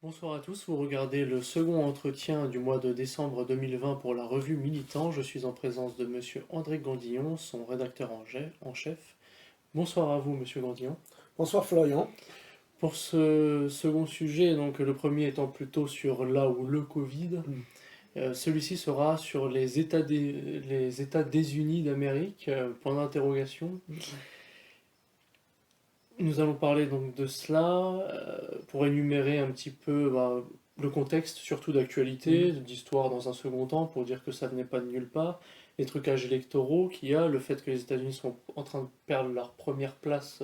Bonsoir à tous, vous regardez le second entretien du mois de décembre 2020 pour la revue Militant. Je suis en présence de Monsieur André Gandillon, son rédacteur en chef. Bonsoir à vous, Monsieur Gandillon. Bonsoir Florian. Pour ce second sujet, donc le premier étant plutôt sur là où le Covid, celui-ci sera sur les États désunis d'Amérique, point d'interrogation. Nous allons parler donc de cela pour énumérer un petit peu le contexte, surtout d'actualité, d'histoire dans un second temps, pour dire que ça venait pas de nulle part, les trucages électoraux qu'il y a, le fait que les États-Unis sont en train de perdre leur première place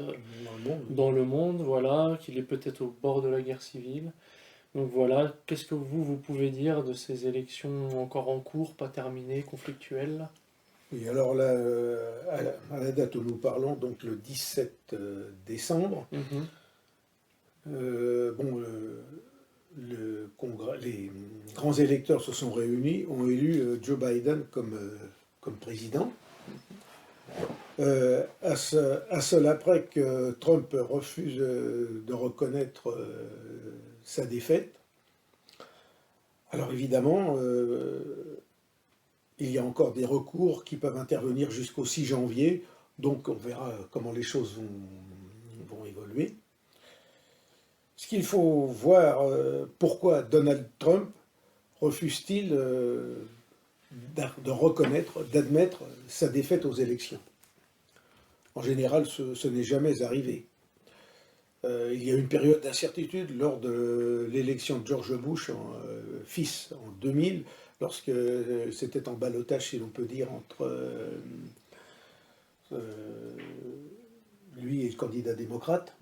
dans le monde, voilà, qu'il est peut-être au bord de la guerre civile. Donc voilà, qu'est-ce que vous pouvez dire de ces élections encore en cours, pas terminées, conflictuelles? Oui, alors là, à la date où nous parlons, donc le 17 décembre, les grands électeurs se sont réunis, ont élu Joe Biden comme président. À cela après que Trump refuse de reconnaître sa défaite. Alors évidemment, il y a encore des recours qui peuvent intervenir jusqu'au 6 janvier, donc on verra comment les choses vont évoluer. Ce qu'il faut voir, pourquoi Donald Trump refuse-t-il de reconnaître, d'admettre sa défaite aux élections? En général, ce n'est jamais arrivé. Il y a eu une période d'incertitude lors de l'élection de George Bush, fils, en 2000, lorsque c'était en ballottage, si l'on peut dire, entre lui et le candidat démocrate.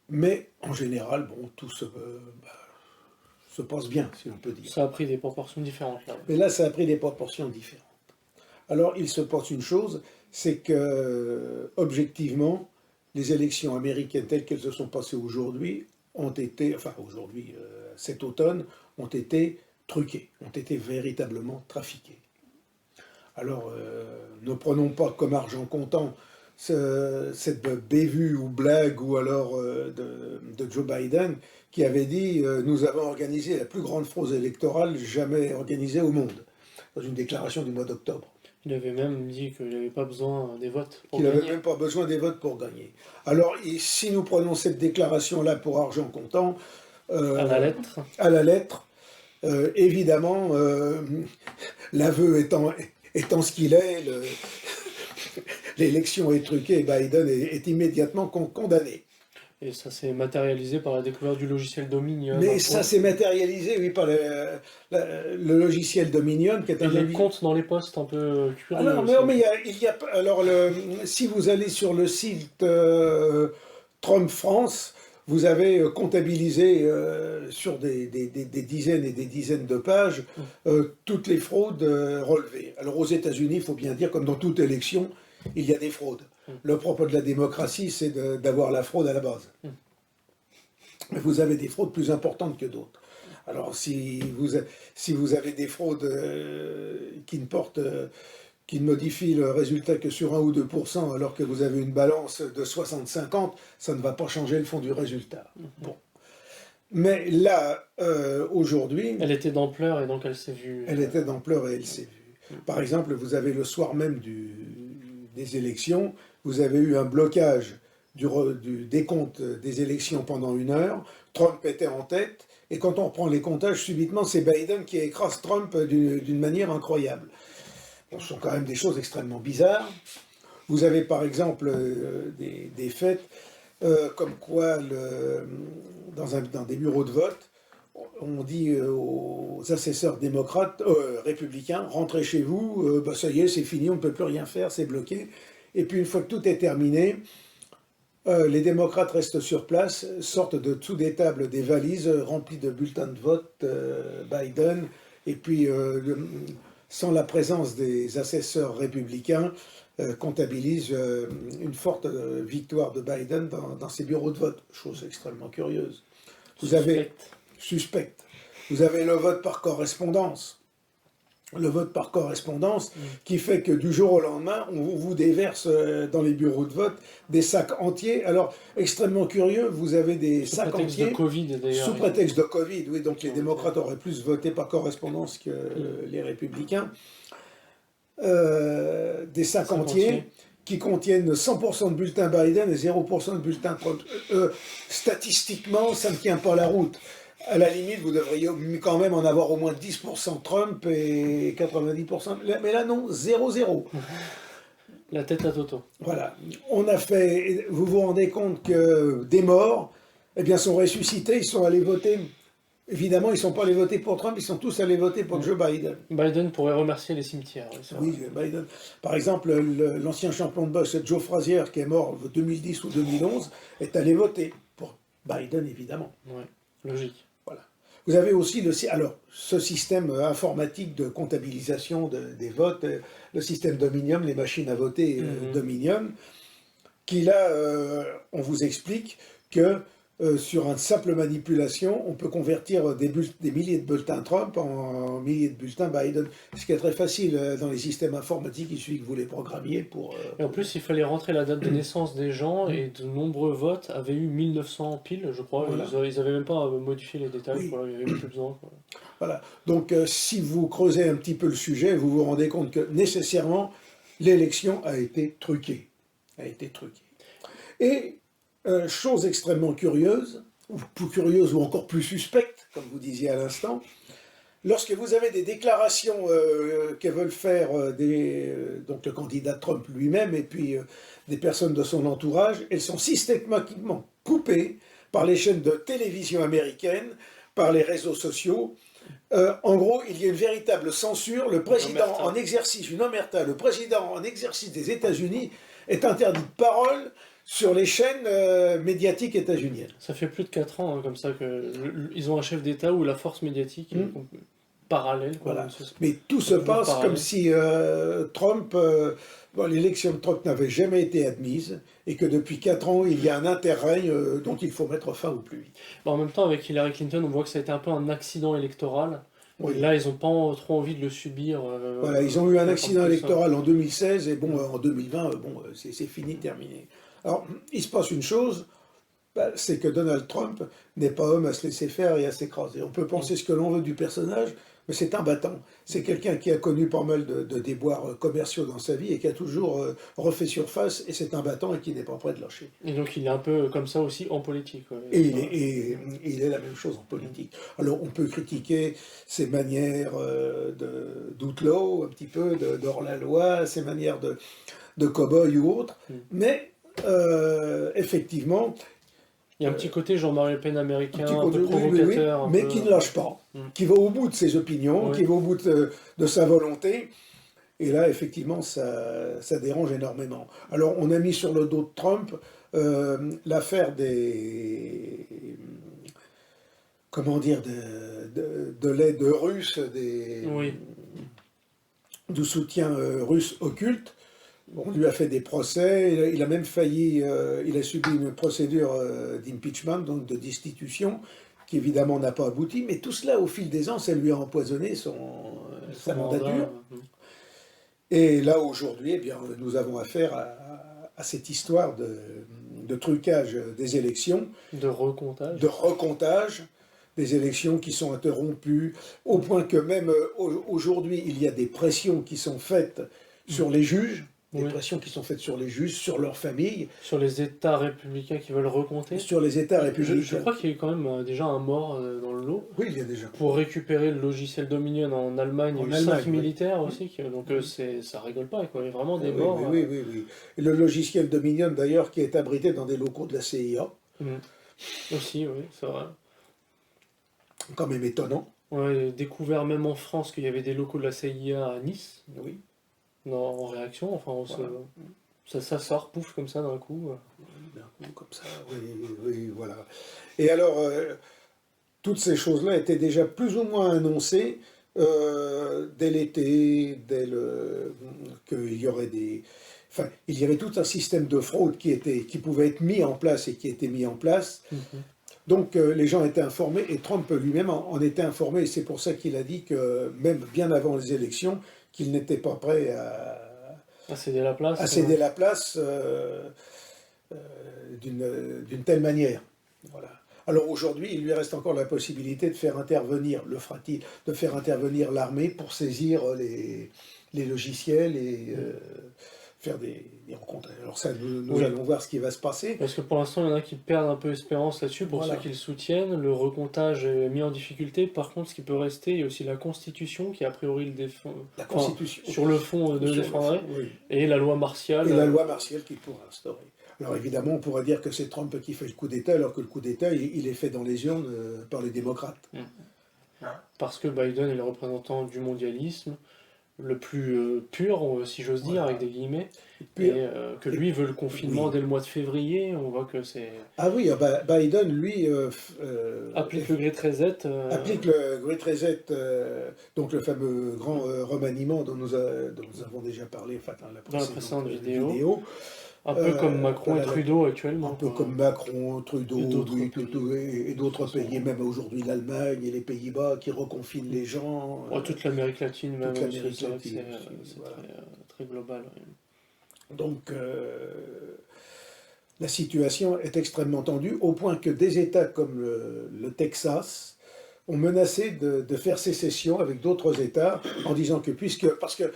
Mais en général, bon, tout se passe bien, si l'on peut dire. Ça a pris des proportions différentes là. Mais là, ça a pris des proportions différentes. Alors, il se passe une chose, c'est que, objectivement, les élections américaines telles qu'elles se sont passées aujourd'hui ont été, cet automne, ont été truquées, ont été véritablement trafiquées. Alors, ne prenons pas comme argent comptant cette bévue ou blague ou alors de Joe Biden qui avait dit nous avons organisé la plus grande fraude électorale jamais organisée au monde, dans une déclaration du mois d'octobre. Il avait même dit qu'il n'avait pas besoin des votes pour gagner. Il n'avait même pas besoin des votes pour gagner. Alors, si nous prenons cette déclaration-là pour argent comptant, à la lettre, évidemment, l'aveu étant ce qu'il est, l'élection est truquée et Biden est immédiatement condamné. Et ça s'est matérialisé par la découverte du logiciel Dominion. Mais ça s'est matérialisé, oui, par le logiciel Dominion, qui est les comptes dans les postes un peu curieux. Alors, mais il y a alors si vous allez sur le site Trump France, vous avez comptabilisé sur des dizaines et des dizaines de pages toutes les fraudes relevées. Alors aux États-Unis, il faut bien dire, comme dans toute élection, il y a des fraudes. Le propre de la démocratie, c'est d'avoir la fraude à la base. Mais vous avez des fraudes plus importantes que d'autres. Alors si vous avez des fraudes qui ne modifient le résultat que sur 1 ou 2%, alors que vous avez une balance de 60-50, ça ne va pas changer le fond du résultat. Bon. Mais là, aujourd'hui... Elle était d'ampleur et donc elle s'est vue... Elle était d'ampleur et elle s'est vue. Par exemple, vous avez le soir même des élections, vous avez eu un blocage du décompte des élections pendant 1 heure. Trump était en tête, et quand on reprend les comptages, subitement, c'est Biden qui écrase Trump d'une manière incroyable. Bon, ce sont quand même des choses extrêmement bizarres. Vous avez par exemple des faits comme quoi, dans des bureaux de vote, on dit aux assesseurs démocrates, républicains, rentrez chez vous, ça y est, c'est fini, on ne peut plus rien faire, c'est bloqué. Et puis une fois que tout est terminé, les démocrates restent sur place, sortent de dessous des tables des valises remplies de bulletins de vote Biden, et puis sans la présence des assesseurs républicains, comptabilisent une forte victoire de Biden dans ces bureaux de vote. Chose extrêmement curieuse. Vous avez le vote par correspondance. le vote par correspondance, qui fait que du jour au lendemain, on vous déverse dans les bureaux de vote des sacs entiers. Alors, extrêmement curieux, vous avez des Sous sacs prétexte de entiers, Covid, d'ailleurs. sous prétexte de Covid, oui, donc les Ouais. démocrates auraient plus voté par correspondance que les républicains, des sacs Sacs entiers entiers. qui contiennent 100% de bulletins Biden et 0% de bulletins Trump. Statistiquement, ça ne tient pas la route. À la limite, vous devriez quand même en avoir au moins 10% Trump et 90%. Mais là, non, 0-0. La tête à Toto. Voilà. On a fait. Vous vous rendez compte que des morts, eh bien, sont ressuscités, ils sont allés voter. Évidemment, ils ne sont pas allés voter pour Trump, ils sont tous allés voter pour Joe Biden. Biden pourrait remercier les cimetières. Oui, c'est vrai. Oui, Biden. Par exemple, l'ancien champion de boxe, Joe Frazier, qui est mort en 2010 ou 2011, est allé voter pour Biden, évidemment. Ouais, logique. Voilà. Vous avez aussi alors, ce système informatique de comptabilisation des votes, le système Dominion, les machines à voter Dominion, qui là, on vous explique que sur une simple manipulation, on peut convertir des milliers de bulletins Trump en milliers de bulletins Biden. Ce qui est très facile dans les systèmes informatiques, il suffit que vous les programmiez pour... Et en plus, il fallait rentrer la date de naissance des gens, et de nombreux votes avaient eu 1900 piles, je crois. Voilà. Ils avaient même pas modifié les détails, Oui. quoi. Il n'y avait plus besoin. Quoi. Voilà. Donc, si vous creusez un petit peu le sujet, vous vous rendez compte que nécessairement, l'élection a été truquée. Et, chose extrêmement curieuse, ou plus curieuse ou encore plus suspecte, comme vous disiez à l'instant, lorsque vous avez des déclarations que veulent faire donc le candidat Trump lui-même et puis des personnes de son entourage, elles sont systématiquement coupées par les chaînes de télévision américaines, par les réseaux sociaux. En gros, il y a une véritable censure. Le président en exercice, une omerta, le président en exercice des États-Unis est interdit de parole sur les chaînes médiatiques états-uniennes. Ça fait plus de 4 ans, comme ça, qu'ils ont un chef d'État où la force médiatique est parallèle. Quoi. Voilà. Mais tout se passe comme si Trump, l'élection de Trump n'avait jamais été admise et que depuis 4 ans, il y a un interrègne dont il faut mettre fin au plus vite. En même temps, avec Hillary Clinton, on voit que ça a été un peu un accident électoral. Oui. Et là, ils n'ont pas trop envie de le subir. Voilà, ils ont eu un accident électoral en 2016 et bon, en 2020, c'est fini, terminé. Alors, il se passe une chose, c'est que Donald Trump n'est pas homme à se laisser faire et à s'écraser. On peut penser ce que l'on veut du personnage, mais c'est un battant. C'est quelqu'un qui a connu pas mal de déboires commerciaux dans sa vie et qui a toujours refait surface, et c'est un battant et qui n'est pas prêt de lâcher. Et donc il est un peu comme ça aussi en politique. Ouais. Et il est la même chose en politique. Alors on peut critiquer ses manières d'outlaw, un petit peu, d'hors-la-loi, ses manières de cow-boy ou autre, mais effectivement... Il y a un petit côté Jean-Marie Le Pen américain, un peu oui, provocateur. mais qui ne lâche pas, qui va au bout de ses opinions, qui va au bout de sa volonté. Et là, effectivement, ça dérange énormément. Alors, on a mis sur le dos de Trump l'affaire comment dire, de l'aide russe, du soutien russe occulte. On lui a fait des procès, il a même failli, il a subi une procédure d'impeachment, donc de destitution, qui évidemment n'a pas abouti, mais tout cela, au fil des ans, ça lui a empoisonné sa mandature. Et là, aujourd'hui, eh bien, nous avons affaire à cette histoire de trucage des élections. De recomptage. De recomptage des élections qui sont interrompues, au point que même aujourd'hui, il y a des pressions qui sont faites sur les juges, des pressions qui sont faites sur les juges, sur leurs familles. Sur les États républicains qui veulent recompter. Sur les États républicains. Je crois qu'il y a eu quand même déjà un mort dans le lot. Oui, il y a déjà. Pour récupérer le logiciel Dominion en Allemagne, il y a eu 5 militaires aussi. Donc ça rigole pas, quoi. Il y a vraiment des morts. Oui. Et le logiciel Dominion, d'ailleurs, qui est abrité dans des locaux de la CIA. Aussi, oui, c'est vrai. Quand même étonnant. Ouais, découvert même en France qu'il y avait des locaux de la CIA à Nice. Oui. En réaction, enfin, ça sort, pouf, comme ça, d'un coup. D'un coup, comme ça, oui, voilà. Et alors, toutes ces choses-là étaient déjà plus ou moins annoncées dès l'été, qu'il y aurait Enfin, il y avait tout un système de fraude qui pouvait être mis en place et qui était mis en place. Donc les gens étaient informés et Trump lui-même en était informé. Et c'est pour ça qu'il a dit que même bien avant les élections, qu'il n'était pas prêt À céder la place. à céder la place d'une telle manière. Voilà. Alors aujourd'hui, il lui reste encore la possibilité de faire intervenir, le fera-t-il, de faire intervenir l'armée pour saisir les logiciels et faire des rencontres. Alors ça, nous Oui. allons voir ce qui va se passer. Parce que pour l'instant, il y en a qui perdent un peu espérance là-dessus. Pour Voilà. ceux qui le soutiennent, le recomptage est mis en difficulté. Par contre, ce qui peut rester, il y a aussi la Constitution qui, a priori, le défend. La Enfin, Constitution. sur le fond, ne le Sur le défendrait. fond, oui. Et la loi martiale. Et la loi martiale qu'il pourra instaurer. Alors évidemment, on pourrait dire que c'est Trump qui fait le coup d'État, alors que le coup d'État, il est fait dans les urnes par les démocrates. Parce que Biden est le représentant du mondialisme le plus pur, si j'ose dire, Voilà. avec des guillemets. Puis, Et que lui veut le confinement oui. dès le mois de février. On voit que c'est. Ah oui, Biden, lui, Applique le Great Reset. applique le Great Reset, donc le fameux grand remaniement dont nous avons déjà parlé Dans la précédente vidéo. vidéo. Un peu comme Macron et voilà, Trudeau actuellement. Un peu quoi. comme Macron, Trudeau, Et d'autres oui, pays. et d'autres pays, même aujourd'hui l'Allemagne et les Pays-Bas qui reconfinent les gens. Ouais, toute l'Amérique latine, même. toute l'Amérique C'est vrai que latine c'est aussi, voilà. très global. Oui. Donc la situation est extrêmement tendue, au point que des États comme le Texas ont menacé de faire sécession avec d'autres États en disant que parce que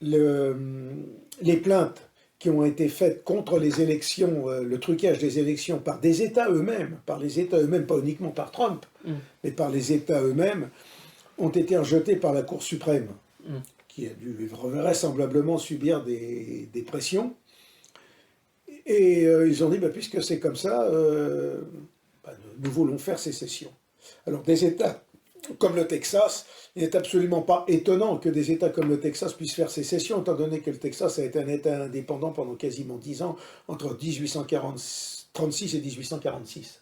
les plaintes qui ont été faites contre les élections, le trucage des élections par des États eux-mêmes, pas uniquement par Trump, mais par les États eux-mêmes, ont été rejetées par la Cour suprême, qui a dû vraisemblablement subir des pressions. Et ils ont dit, puisque c'est comme ça, nous voulons faire sécession. Alors des États comme le Texas, il n'est absolument pas étonnant que des États comme le Texas puissent faire sécession, étant donné que le Texas a été un État indépendant pendant quasiment 10 ans, entre 1836 et 1846.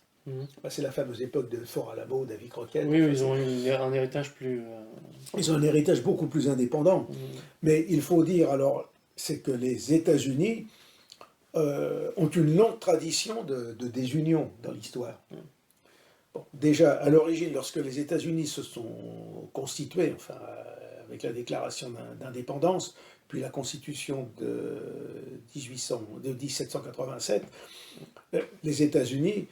C'est la fameuse époque de Fort Alamo, Davy Crockett. Oui, ils ont eu un héritage plus... Ils ont un héritage beaucoup plus indépendant. Mais il faut dire, alors, c'est que les États-Unis ont une longue tradition de désunion dans l'histoire. Bon, déjà, à l'origine, lorsque les États-Unis se sont constitués, avec la déclaration d'indépendance, puis la Constitution de 1787, les États-Unis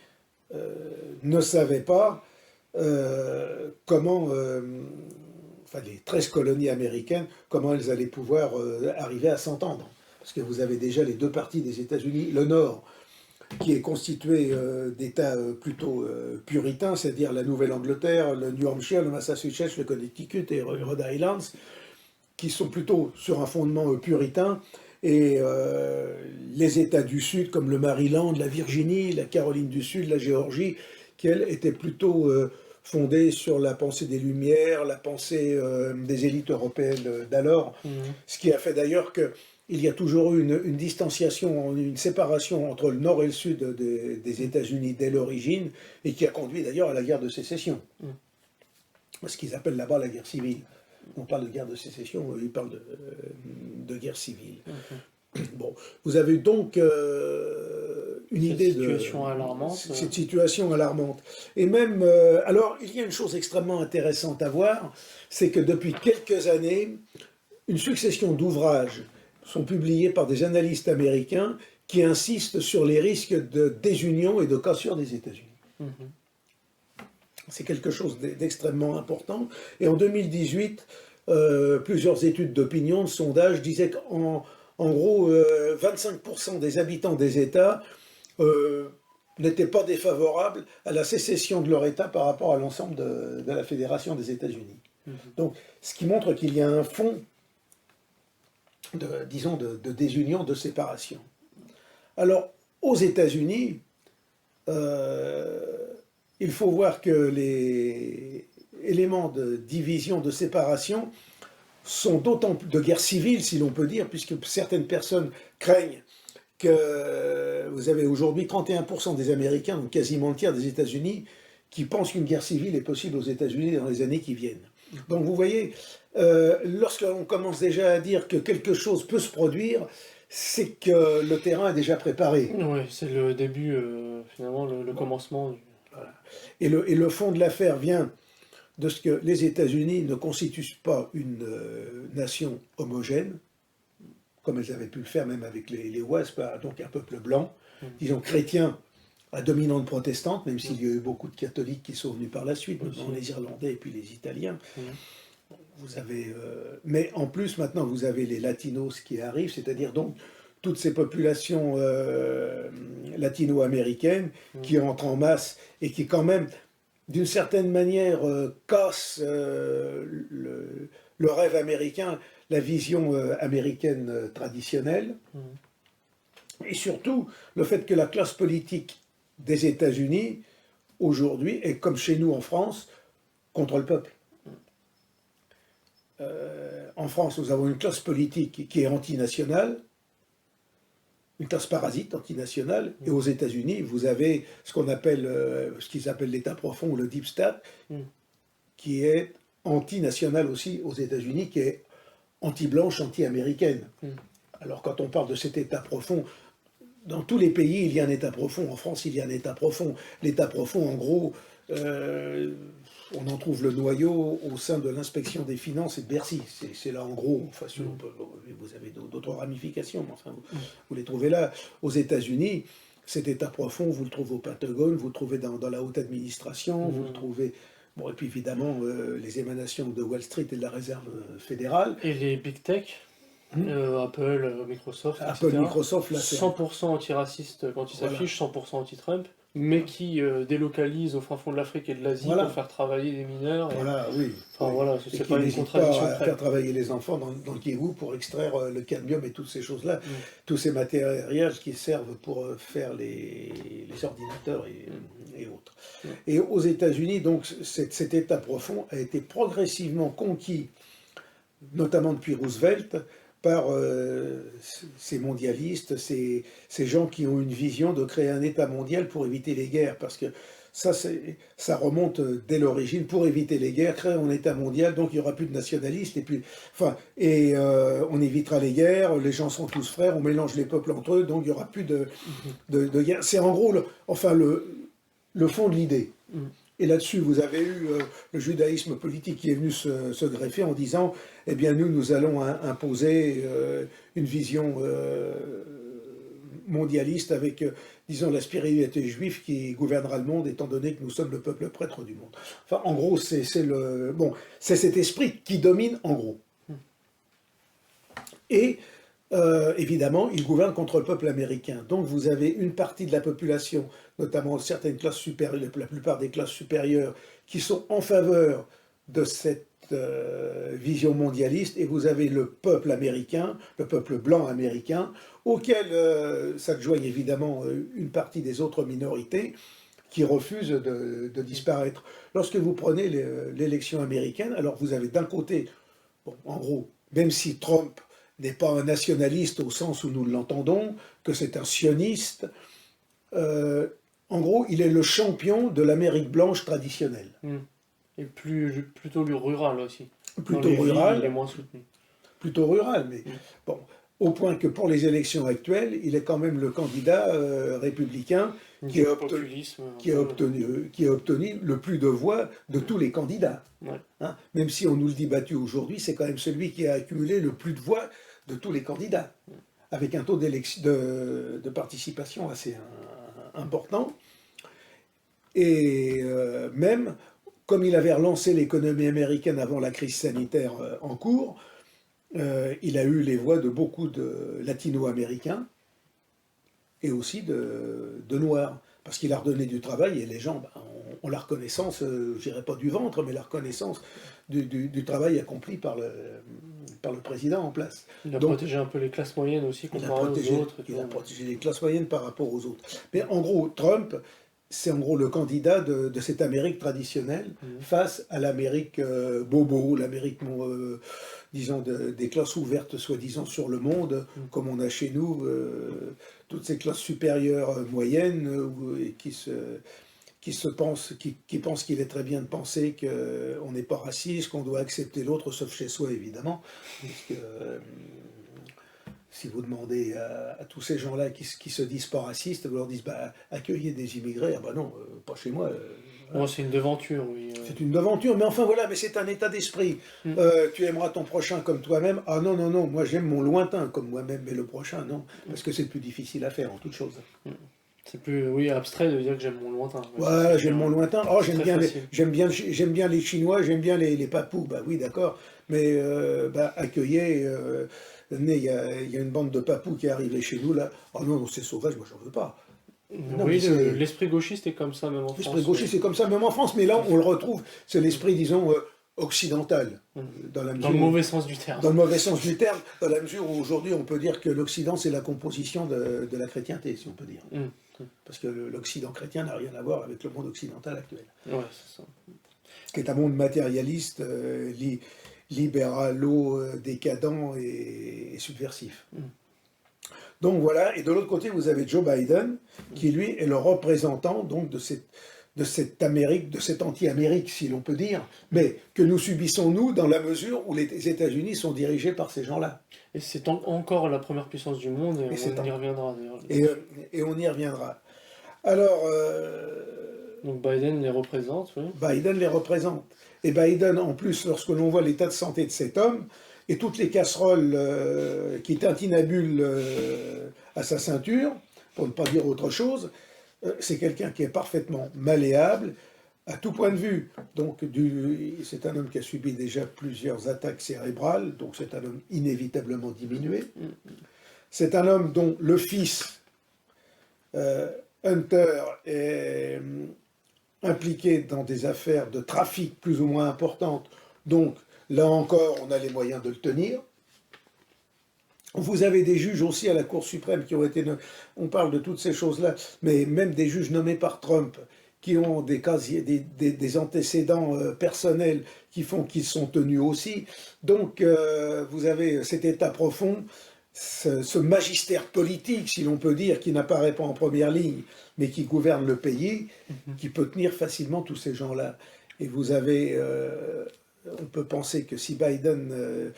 ne savaient pas comment, les 13 colonies américaines, comment elles allaient pouvoir arriver à s'entendre. Parce que vous avez déjà les deux parties des États-Unis, le Nord, qui est constitué d'États plutôt puritains, c'est-à-dire la Nouvelle-Angleterre, le New Hampshire, le Massachusetts, le Connecticut et Rhode Island, qui sont plutôt sur un fondement puritain, et les États du Sud, comme le Maryland, la Virginie, la Caroline du Sud, la Géorgie, qui, elles, étaient plutôt fondées sur la pensée des Lumières, la pensée des élites européennes d'alors, ce qui a fait d'ailleurs que il y a toujours eu une distanciation, une séparation entre le nord et le sud des États-Unis dès l'origine, et qui a conduit d'ailleurs à la guerre de sécession. Ce qu'ils appellent là-bas la guerre civile. On parle de guerre de sécession, ils parlent de guerre civile. Bon, vous avez donc une idée de cette situation alarmante. Et même, alors, il y a une chose extrêmement intéressante à voir, c'est que depuis quelques années, une succession d'ouvrages sont publiés par des analystes américains qui insistent sur les risques de désunion et de cassure des États-Unis. C'est quelque chose d'extrêmement important. Et en 2018, plusieurs études d'opinion, de sondages, disaient qu'en gros, 25% des habitants des États n'étaient pas défavorables à la sécession de leur État par rapport à l'ensemble de la Fédération des États-Unis. Donc, ce qui montre qu'il y a un fond de désunion, de séparation. Alors, aux États-Unis, il faut voir que les éléments de division, de séparation, sont d'autant plus de guerre civile, si l'on peut dire, puisque certaines personnes craignent que vous avez aujourd'hui 31% des Américains, donc quasiment le tiers des États-Unis, qui pensent qu'une guerre civile est possible aux États-Unis dans les années qui viennent. Donc vous voyez, lorsqu'on commence déjà à dire que quelque chose peut se produire, c'est que le terrain est déjà préparé. Oui, c'est le début, finalement, le commencement Voilà. Et le fond de l'affaire vient de ce que les États-Unis ne constituent pas une nation homogène, comme elles avaient pu le faire même avec les WASP, donc un peuple blanc, disons chrétien, à dominante protestante, même s'il y a eu beaucoup de catholiques qui sont venus par la suite, notamment les Irlandais et puis les Italiens. Vous avez, mais en plus, maintenant, vous avez les latinos qui arrivent, c'est-à-dire donc toutes ces populations latino-américaines qui entrent en masse et qui, quand même, d'une certaine manière, cassent le rêve américain, la vision américaine traditionnelle. Et surtout, le fait que la classe politique des États-Unis, aujourd'hui, est comme chez nous en France, contre le peuple. En France, nous avons une classe politique qui est antinationale, une classe parasite antinationale, et aux États-Unis, vous avez ce qu'on appelle, ce qu'ils appellent l'État profond ou le Deep State, qui est antinational aussi aux États-Unis, qui est anti-blanche, anti-américaine. Alors quand on parle de cet État profond, dans tous les pays, il y a un État profond. En France, il y a un État profond. L'État profond, en gros, on en trouve le noyau au sein de l'inspection des finances et de Bercy. C'est là, en gros, enfin, vous avez d'autres ramifications, mais enfin, vous les trouvez là. Aux États-Unis, cet État profond, vous le trouvez au Pentagone, vous le trouvez dans la haute administration, vous le trouvez... Bon, et puis évidemment, les émanations de Wall Street et de la Réserve fédérale. Et les big tech, Apple, Microsoft, Apple, etc. Microsoft, là, 100% antiracistes quand ils s'affichent, 100% anti-Trump, mais qui délocalisent au fin fond de l'Afrique et de l'Asie pour faire travailler des mineurs. Et... Voilà, oui. Enfin voilà, et c'est pas une contradiction à faire travailler les enfants dans le Kivu pour extraire le cadmium et toutes ces choses-là, tous ces matériels qui servent pour faire les ordinateurs et autres. Et aux États-Unis, donc, cet État profond a été progressivement conquis, notamment depuis Roosevelt, par ces mondialistes, ces gens qui ont une vision de créer un État mondial pour éviter les guerres, parce que ça remonte dès l'origine, pour éviter les guerres, créer un État mondial, donc il n'y aura plus de nationalistes, on évitera les guerres, les gens sont tous frères, on mélange les peuples entre eux, donc il n'y aura plus de guerre. C'est en gros le fond de l'idée. Et là-dessus, vous avez eu le judaïsme politique qui est venu se greffer en disant, eh bien nous allons imposer une vision mondialiste avec, disons, la spiritualité juive qui gouvernera le monde, étant donné que nous sommes le peuple prêtre du monde. Enfin, en gros, c'est cet esprit qui domine, en gros. Et évidemment, il gouverne contre le peuple américain. Donc vous avez une partie de la population, notamment certaines classes supérieures, la plupart des classes supérieures, qui sont en faveur de cette vision mondialiste, et vous avez le peuple américain, le peuple blanc américain, auquel s'adjoignent évidemment une partie des autres minorités qui refusent de disparaître. Lorsque vous prenez l'élection américaine, alors vous avez d'un côté, bon, en gros, même si Trump n'est pas un nationaliste au sens où nous l'entendons, que c'est un sioniste, en gros, il est le champion de l'Amérique blanche traditionnelle. Et plutôt rural aussi. Plutôt rural. Il est moins soutenu. Plutôt rural, mais bon, au point que pour les élections actuelles, il est quand même le candidat républicain qui a obtenu le plus de voix de tous les candidats. Hein, même si on nous le dit battu aujourd'hui, c'est quand même celui qui a accumulé le plus de voix de tous les candidats, avec un taux de participation assez important. Et même, comme il avait relancé l'économie américaine avant la crise sanitaire en cours, il a eu les voix de beaucoup de latino-américains et aussi de noirs, parce qu'il a redonné du travail et les gens ont la reconnaissance, je dirais pas du ventre, mais la reconnaissance du travail accompli par le président en place. Il a protégé un peu les classes moyennes aussi comparé aux autres. Il a protégé les classes moyennes par rapport aux autres. Mais en gros, Trump, c'est en gros le candidat de cette Amérique traditionnelle face à l'Amérique bobo, l'Amérique, disons, des classes ouvertes, soi-disant, sur le monde, comme on a chez nous, toutes ces classes supérieures moyennes qui pensent qu'il est très bien de penser qu'on n'est pas raciste, qu'on doit accepter l'autre, sauf chez soi, évidemment. Parce que, si vous demandez à tous ces gens-là qui se disent pas racistes, vous leur dites bah, accueillez des immigrés, ah bah non, pas chez moi. Bon, c'est une devanture, oui. C'est une aventure, mais enfin voilà, mais c'est un état d'esprit. Mm. Tu aimeras ton prochain comme toi-même. Ah non, non, non, moi j'aime mon lointain comme moi-même, mais le prochain, non. Parce que c'est plus difficile à faire en toute chose. C'est plus, oui, abstrait de dire que j'aime mon lointain. Ouais, Voilà, j'aime mon lointain. Oh, c'est très facile. j'aime bien les Chinois, j'aime bien les Papous. Bah oui, d'accord. Mais bah, accueillez. Il y a une bande de Papous qui est arrivée chez nous là. Oh non, non, c'est sauvage, moi j'en veux pas. Non, Oui, mais c'est- l'esprit gauchiste est comme ça, même en France. L'esprit gauchiste, c'est comme ça, même en France, mais là, on le retrouve. C'est l'esprit, disons, occidental. Dans la Dans mesure le où- mauvais sens du terme. dans le mauvais sens du terme, dans la mesure où aujourd'hui, on peut dire que l'Occident, c'est la composition de la chrétienté, si on peut dire. Mm. Parce que l'Occident chrétien n'a rien à voir avec le monde occidental actuel, Ouais, c'est ça. qui est un monde matérialiste, libéralo-décadent et subversif. Mm. Donc voilà, et de l'autre côté, vous avez Joe Biden, qui lui est le représentant donc de cette Amérique, de cette anti-Amérique, si l'on peut dire, mais que nous subissons, nous, dans la mesure où les États-Unis sont dirigés par ces gens-là. Et c'est encore la première puissance du monde, et, c'est on y reviendra d'ailleurs. Et on y reviendra. Alors, Donc Biden les représente, oui. Biden les représente. Et Biden, en plus, lorsque l'on voit l'état de santé de cet homme, et toutes les casseroles qui tintinabulent à sa ceinture, pour ne pas dire autre chose, c'est quelqu'un qui est parfaitement malléable à tout point de vue. Donc, c'est un homme qui a subi déjà plusieurs attaques cérébrales, donc c'est un homme inévitablement diminué. C'est un homme dont le fils, Hunter, est impliqué dans des affaires de trafic plus ou moins importantes. Donc, là encore, on a les moyens de le tenir. Vous avez des juges aussi à la Cour suprême qui ont été... On parle de toutes ces choses-là, mais même des juges nommés par Trump qui ont des casiers, des antécédents personnels qui font qu'ils sont tenus aussi. Donc, vous avez cet état profond, ce magistère politique, si l'on peut dire, qui n'apparaît pas en première ligne, mais qui gouverne le pays, qui peut tenir facilement tous ces gens-là. Et vous avez... on peut penser que si Biden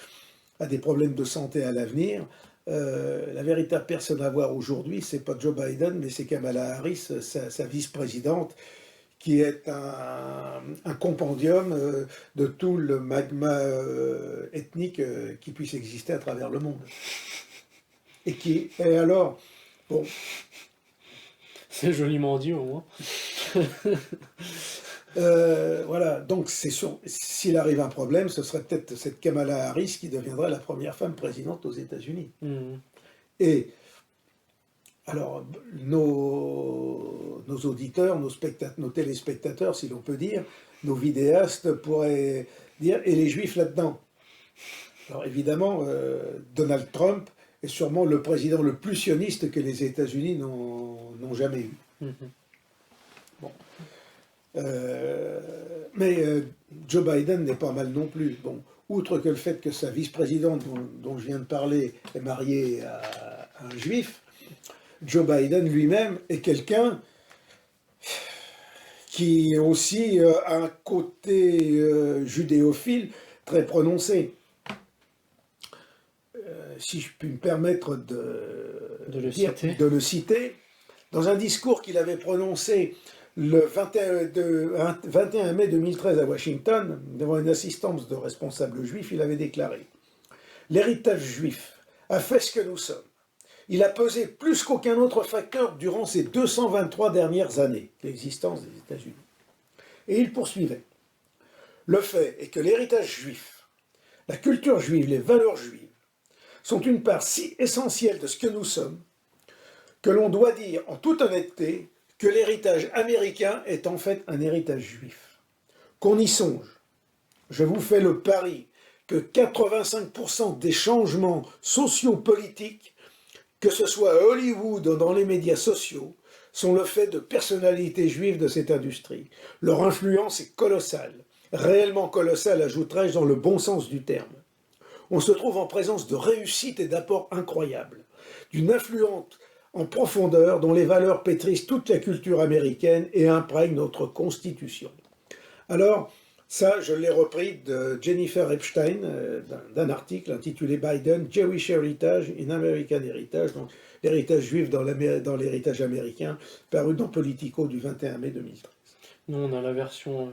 a des problèmes de santé à l'avenir, la véritable personne à voir aujourd'hui, c'est pas Joe Biden, mais c'est Kamala Harris, sa vice-présidente, qui est un compendium de tout le magma ethnique qui puisse exister à travers le monde. Et alors, bon... C'est joliment dit au moins. Voilà, donc c'est sûr, s'il arrive un problème, ce serait peut-être cette Kamala Harris qui deviendrait la première femme présidente aux États-Unis. Et alors, nos auditeurs, nos téléspectateurs, si l'on peut dire, nos vidéastes pourraient dire, et les Juifs là-dedans? Alors évidemment, Donald Trump est sûrement le président le plus sioniste que les États-Unis n'ont jamais eu. Bon. Mais Joe Biden n'est pas mal non plus. Bon, outre que le fait que sa vice-présidente, dont je viens de parler, est mariée à un juif, Joe Biden lui-même est quelqu'un qui aussi a un côté judéophile très prononcé. Si je puis me permettre de le citer, dans un discours qu'il avait prononcé le 21 mai 2013 à Washington, devant une assistance de responsables juifs, il avait déclaré « L'héritage juif a fait ce que nous sommes. Il a pesé plus qu'aucun autre facteur durant ces 223 dernières années l'existence des États-Unis. » Et il poursuivait « Le fait est que l'héritage juif, la culture juive, les valeurs juives, sont une part si essentielle de ce que nous sommes que l'on doit dire en toute honnêteté que l'héritage américain est en fait un héritage juif. Qu'on y songe. Je vous fais le pari que 85% des changements sociopolitiques, que ce soit à Hollywood ou dans les médias sociaux, sont le fait de personnalités juives de cette industrie. Leur influence est colossale, réellement colossale, ajouterais-je, dans le bon sens du terme. On se trouve en présence de réussites et d'apports incroyables, d'une influence en profondeur dont les valeurs pétrissent toute la culture américaine et imprègnent notre constitution. Alors, Ça, je l'ai repris de Jennifer Epstein, d'un article intitulé Biden, Jewish Heritage in American Heritage, donc l'héritage juif dans l'héritage américain, paru dans Politico du 21 mai 2013. Nous, on a la version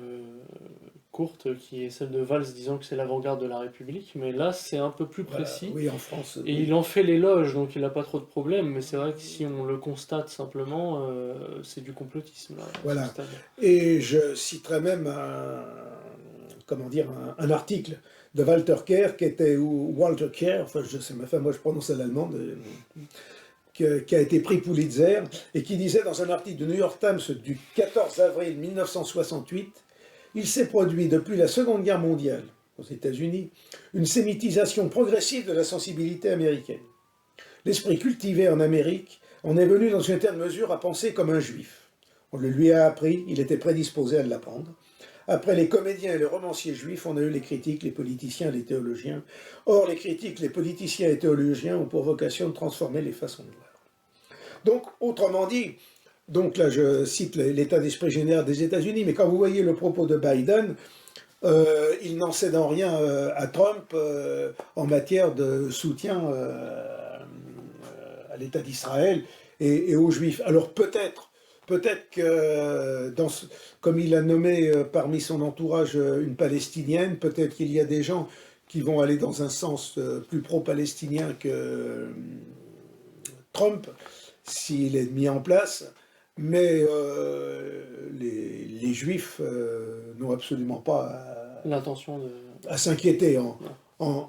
courte qui est celle de Valls disant que c'est l'avant-garde de la République, mais là, c'est un peu plus Voilà, précis. oui, en France. Et Oui. il en fait l'éloge, donc il n'a pas trop de problèmes, mais c'est vrai que si on le constate simplement, c'est du complotisme là, à ce Voilà. stade. Et je citerai même comment dire, un article de Walter Kerr, ou Walter Kerr, enfin, je sais, enfin, moi je prononce à l'allemand, qui a été prix Pulitzer, et qui disait dans un article du New York Times du 14 avril 1968, il s'est produit depuis la Seconde Guerre mondiale, aux États-Unis, une sémitisation progressive de la sensibilité américaine. L'esprit cultivé en Amérique en est venu dans une certaine mesure à penser comme un juif. On le lui a appris, il était prédisposé à l'apprendre. Après les comédiens et les romanciers juifs, on a eu les critiques, les politiciens, les théologiens. Or, les critiques, les politiciens et théologiens ont pour vocation de transformer les façons de voir. Donc, autrement dit, donc là je cite l'état d'esprit général des États-Unis, mais quand vous voyez le propos de Biden, il n'en cède en rien à Trump en matière de soutien à l'État d'Israël et aux Juifs. Alors peut-être que, comme il a nommé parmi son entourage une Palestinienne, peut-être qu'il y a des gens qui vont aller dans un sens plus pro-palestinien que Trump, s'il est mis en place, mais les Juifs n'ont absolument pas L'intention de... à s'inquiéter Non. en,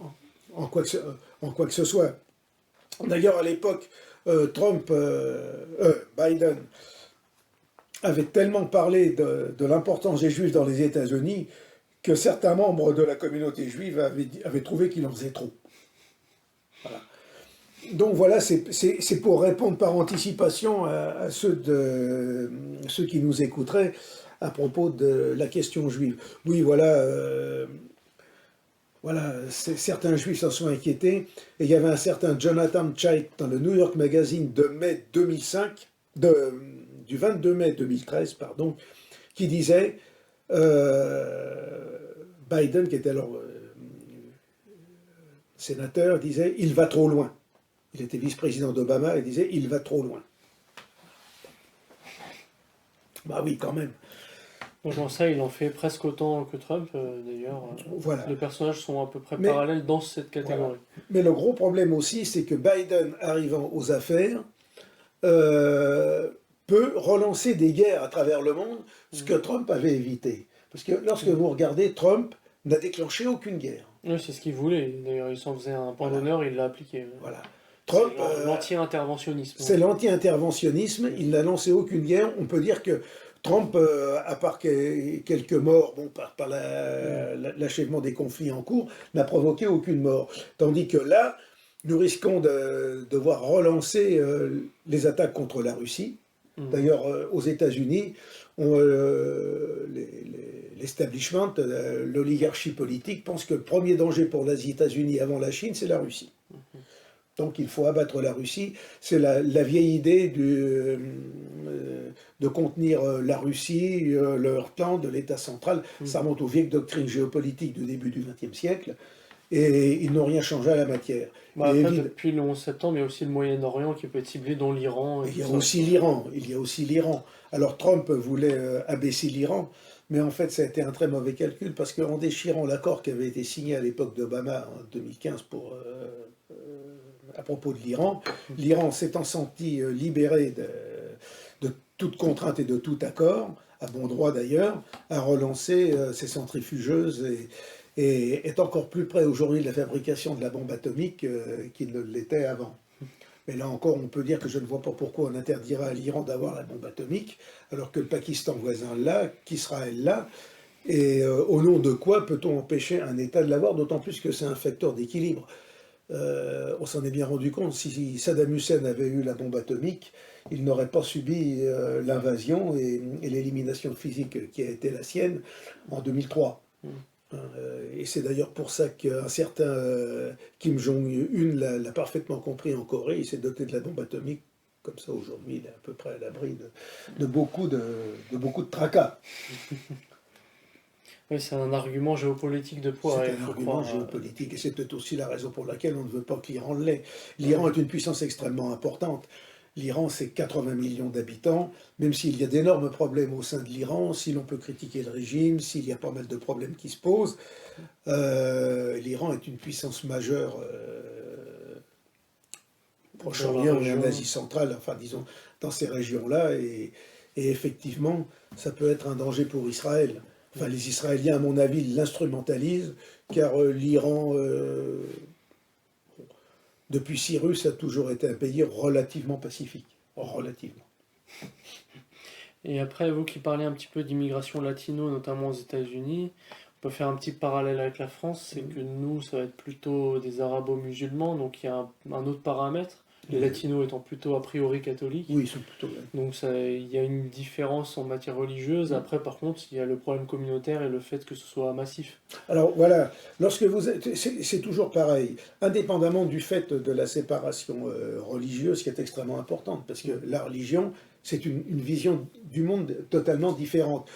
en quoi que ce soit. D'ailleurs, à l'époque, Biden avait tellement parlé de l'importance des Juifs dans les États-Unis que certains membres de la communauté juive avaient trouvé qu'il en faisait trop. Voilà. Donc voilà, c'est pour répondre par anticipation à ceux qui nous écouteraient à propos de la question juive. Oui, voilà, certains juifs s'en sont inquiétés, et il y avait un certain Jonathan Chait dans le New York Magazine de mai 2005, du 22 mai 2013, pardon, qui disait, Biden, qui était alors sénateur, disait « il va trop loin ». Il était vice-président d'Obama et disait « il va trop loin ». Bah oui, quand même. Donc dans ça, il en fait presque autant que Trump, d'ailleurs. Voilà. Les personnages sont à peu près Mais, parallèles dans cette catégorie. voilà. Mais le gros problème aussi, c'est que Biden, arrivant aux affaires, peut relancer des guerres à travers le monde, ce que Trump avait évité. Parce que lorsque vous regardez, Trump n'a déclenché aucune guerre. Oui, c'est ce qu'il voulait. D'ailleurs, il s'en faisait un point d'honneur, il l'a appliqué. Voilà. Trump, l'anti-interventionnisme. C'est l'anti-interventionnisme, il n'a lancé aucune guerre. On peut dire que Trump, à part quelques morts, bon, par l'achèvement des conflits en cours, n'a provoqué aucune mort. Tandis que là, nous risquons de devoir relancer les attaques contre la Russie. D'ailleurs, aux États-Unis, l'establishment, l'oligarchie politique pense que le premier danger pour les États-Unis avant la Chine, c'est la Russie. Donc il faut abattre la Russie. C'est la vieille idée de contenir la Russie, leur plan de l'État central. Ça remonte aux vieilles doctrines géopolitiques du début du XXe siècle. Et ils n'ont rien changé à la matière. Après, depuis le 11 septembre, il y a aussi le Moyen-Orient qui peut être ciblé, dont l'Iran. Il y a aussi l'Iran. Alors Trump voulait abaisser l'Iran, mais en fait ça a été un très mauvais calcul, parce qu'en déchirant l'accord qui avait été signé à l'époque d'Obama en 2015 à propos de l'Iran s'étant senti libéré de toute contrainte et de tout accord, à bon droit d'ailleurs, a relancé ses centrifugeuses et est encore plus près aujourd'hui de la fabrication de la bombe atomique qu'il ne l'était avant. Mais là encore, on peut dire que je ne vois pas pourquoi on interdira à l'Iran d'avoir la bombe atomique, alors que le Pakistan voisin l'a, qu'Israël l'a, et au nom de quoi peut-on empêcher un État de l'avoir, d'autant plus que c'est un facteur d'équilibre. On s'en est bien rendu compte, si Saddam Hussein avait eu la bombe atomique, il n'aurait pas subi l'invasion et l'élimination physique qui a été la sienne en 2003. Et c'est d'ailleurs pour ça qu'un certain Kim Jong-un l'a parfaitement compris en Corée. Il s'est doté de la bombe atomique. Comme ça, aujourd'hui, il est à peu près à l'abri de beaucoup de tracas. Oui, c'est un argument géopolitique de poids, C'est il un faut argument croire. géopolitique et c'est peut-être aussi la raison pour laquelle on ne veut pas que l'Iran l'ait. L'Iran est une puissance extrêmement importante. L'Iran, c'est 80 millions d'habitants, même s'il y a d'énormes problèmes au sein de l'Iran, si l'on peut critiquer le régime, s'il y a pas mal de problèmes qui se posent, l'Iran est une puissance majeure au Dans la Proche-Orient et en région. Asie centrale, enfin disons, dans ces régions-là, et effectivement, ça peut être un danger pour Israël. Enfin, les Israéliens, à mon avis, l'instrumentalisent, car l'Iran, depuis Cyrus, a toujours été un pays relativement pacifique. Relativement. Et après, vous qui parlez un petit peu d'immigration latino, notamment aux États-Unis, on peut faire un petit parallèle avec la France, c'est que nous, ça va être plutôt des arabo-musulmans, donc il y a un autre paramètre, les latinos étant plutôt a priori catholiques. Oui, ils sont plutôt... Donc ça, il y a une différence en matière religieuse. Après, par contre, il y a le problème communautaire et le fait que ce soit massif. Alors voilà, lorsque vous êtes, c'est toujours pareil, indépendamment du fait de la séparation religieuse qui est extrêmement importante, parce que la religion, c'est une vision du monde totalement différente.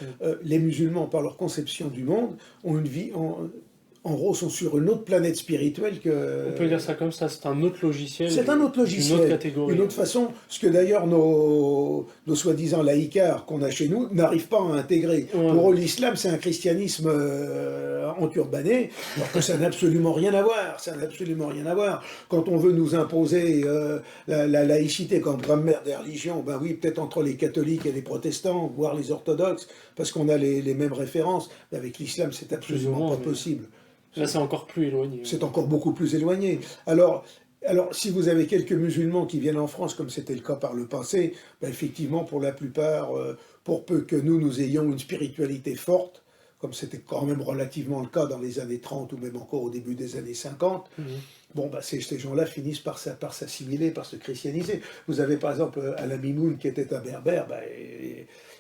Les musulmans, par leur conception du monde, ont une vie, en gros, sont sur une autre planète spirituelle que... On peut dire ça comme ça, c'est un autre logiciel, C'est un autre d'une autre logiciel, catégorie. une autre façon, ce que d'ailleurs nos soi-disant laïcards qu'on a chez nous n'arrivent pas à intégrer. Ouais. Pour eux, l'islam, c'est un christianisme enturbané, alors que ça n'a absolument rien à voir. Ça n'a absolument rien à voir. Quand on veut nous imposer la laïcité comme grammaire des religions, ben oui, peut-être entre les catholiques et les protestants, voire les orthodoxes, parce qu'on a les mêmes références. Mais avec l'islam, c'est absolument moins, pas mais- possible. Là, c'est encore plus éloigné. C'est encore beaucoup plus éloigné. Alors, si vous avez quelques musulmans qui viennent en France, comme c'était le cas par le passé, ben effectivement, pour la plupart, pour peu que nous ayons une spiritualité forte, comme c'était quand même relativement le cas dans les années 30 ou même encore au début des années 50, bon, bah, ces gens-là finissent par s'assimiler, par se christianiser. Vous avez par exemple Alain Mimoun qui était un berbère, bah,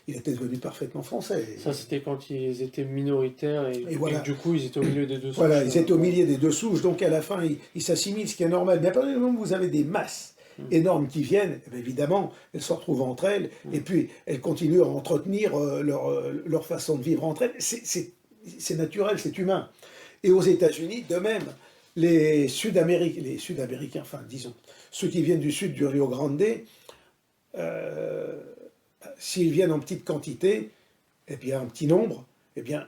il était devenu parfaitement français. Ça, c'était quand ils étaient minoritaires et voilà. et du coup, ils étaient au milieu des deux souches. Voilà, ils étaient au milieu des deux souches, donc à la fin, ils s'assimilent, ce qui est normal. Mais à partir du moment où vous avez des masses énormes qui viennent, eh bien, évidemment, elles se retrouvent entre elles, et puis elles continuent à entretenir leur façon de vivre entre elles. C'est naturel, c'est humain. Et aux États-Unis, de même, les Sud-Américains, enfin, disons, ceux qui viennent du sud du Rio Grande, s'ils viennent en petite quantité, eh bien, en petit nombre, eh bien,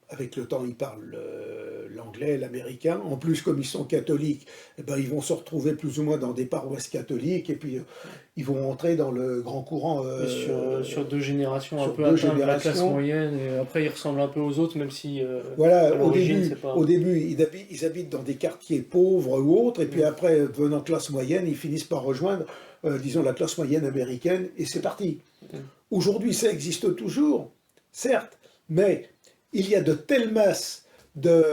avec le temps, ils parlent l'anglais, l'américain. En plus, comme ils sont catholiques, eh ben, ils vont se retrouver plus ou moins dans des paroisses catholiques, et puis ils vont entrer dans le grand courant. Sur 2 générations, un sur peu 2 atteindre la classe générations. moyenne, et après, ils ressemblent un peu aux autres, même si à Voilà, l'origine, c'est pas... au début ils habitent dans des quartiers pauvres ou autres, et puis après, devenant classe moyenne, ils finissent par rejoindre, disons, la classe moyenne américaine, et c'est parti. Aujourd'hui, ça existe toujours, certes, mais il y a de telles masses de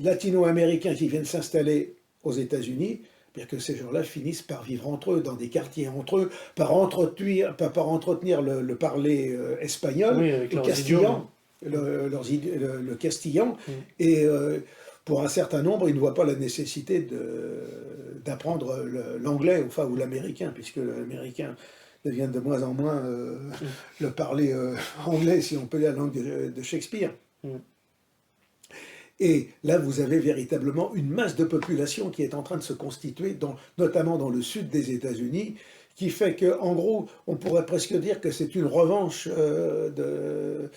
latino-américains qui viennent s'installer aux États-Unis, bien que ces gens-là finissent par vivre entre eux, dans des quartiers entre eux, par entretenir le parler espagnol, Oui, avec le leurs castillan, idiomes. le castillan, et pour un certain nombre, ils ne voient pas la nécessité d'apprendre l'anglais, enfin, ou l'américain, puisque l'américain devient de moins en moins le parler anglais, si on peut dire la langue de Shakespeare. Et là, vous avez véritablement une masse de population qui est en train de se constituer, notamment dans le sud des États-Unis, qui fait qu'en gros, on pourrait presque dire que c'est une revanche de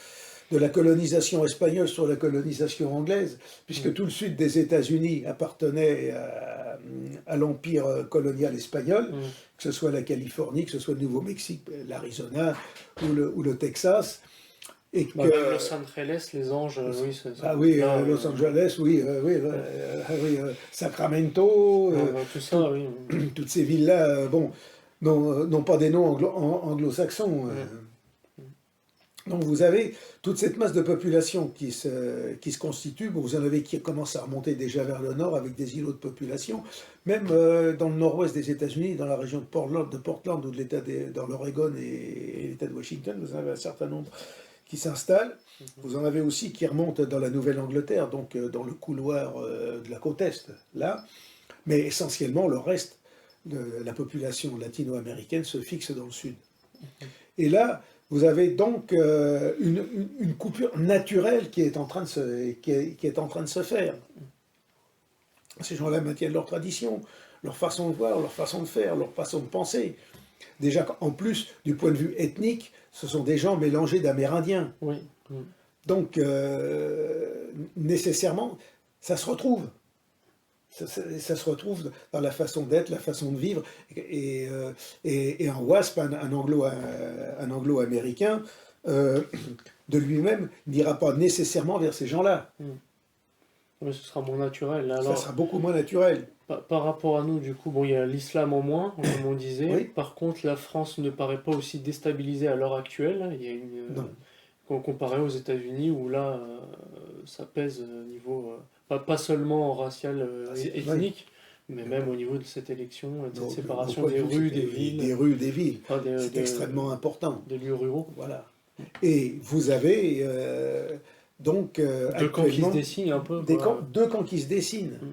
la colonisation espagnole sur la colonisation anglaise, puisque tout le sud des États-Unis appartenait à l'empire colonial espagnol, que ce soit la Californie, que ce soit le Nouveau-Mexique, l'Arizona ou le Texas. Et que, Même Los Angeles, les anges, oui, ah oui, là, Los Angeles, oui, Sacramento, tout ça, oui. toutes ces villes-là, bon, n'ont pas des noms anglo-saxons. Donc vous avez toute cette masse de population qui se constitue. Bon, vous en avez qui commencent à remonter déjà vers le nord avec des îlots de population. Même dans le nord-ouest des États-Unis, dans la région de Portland ou dans l'Oregon et l'État de Washington, vous en avez un certain nombre qui s'installent. Vous en avez aussi qui remontent dans la Nouvelle-Angleterre, donc dans le couloir de la côte Est, là. Mais essentiellement, le reste de la population latino-américaine se fixe dans le sud. Et là, Vous avez donc une coupure naturelle qui est en train de qui est en train de se faire. Ces gens-là maintiennent leur tradition, leur façon de voir, leur façon de faire, leur façon de penser. Déjà, en plus, du point de vue ethnique, ce sont des gens mélangés d'Amérindiens. Oui. Donc, nécessairement, ça se retrouve. Ça se retrouve dans la façon d'être, la façon de vivre. Et un WASP, un anglo-américain, de lui-même, n'ira pas nécessairement vers ces gens-là. Mais ce sera moins naturel. Ça Alors, sera beaucoup moins naturel. par rapport à nous, du coup, bon, il y a l'islam en moins, comme on disait. Oui. Par contre, la France ne paraît pas aussi déstabilisée à l'heure actuelle. Il y a Non. comparé aux États-Unis, où là, ça pèse niveau, pas seulement racial, ethnique, mais même au niveau de cette élection, de cette séparation des rues, des villes. Des rues, des villes. Enfin, C'est extrêmement important. Des lieux ruraux. Voilà. Et vous avez donc Deux camps qui se dessinent un peu. deux camps qui se dessinent. Mm.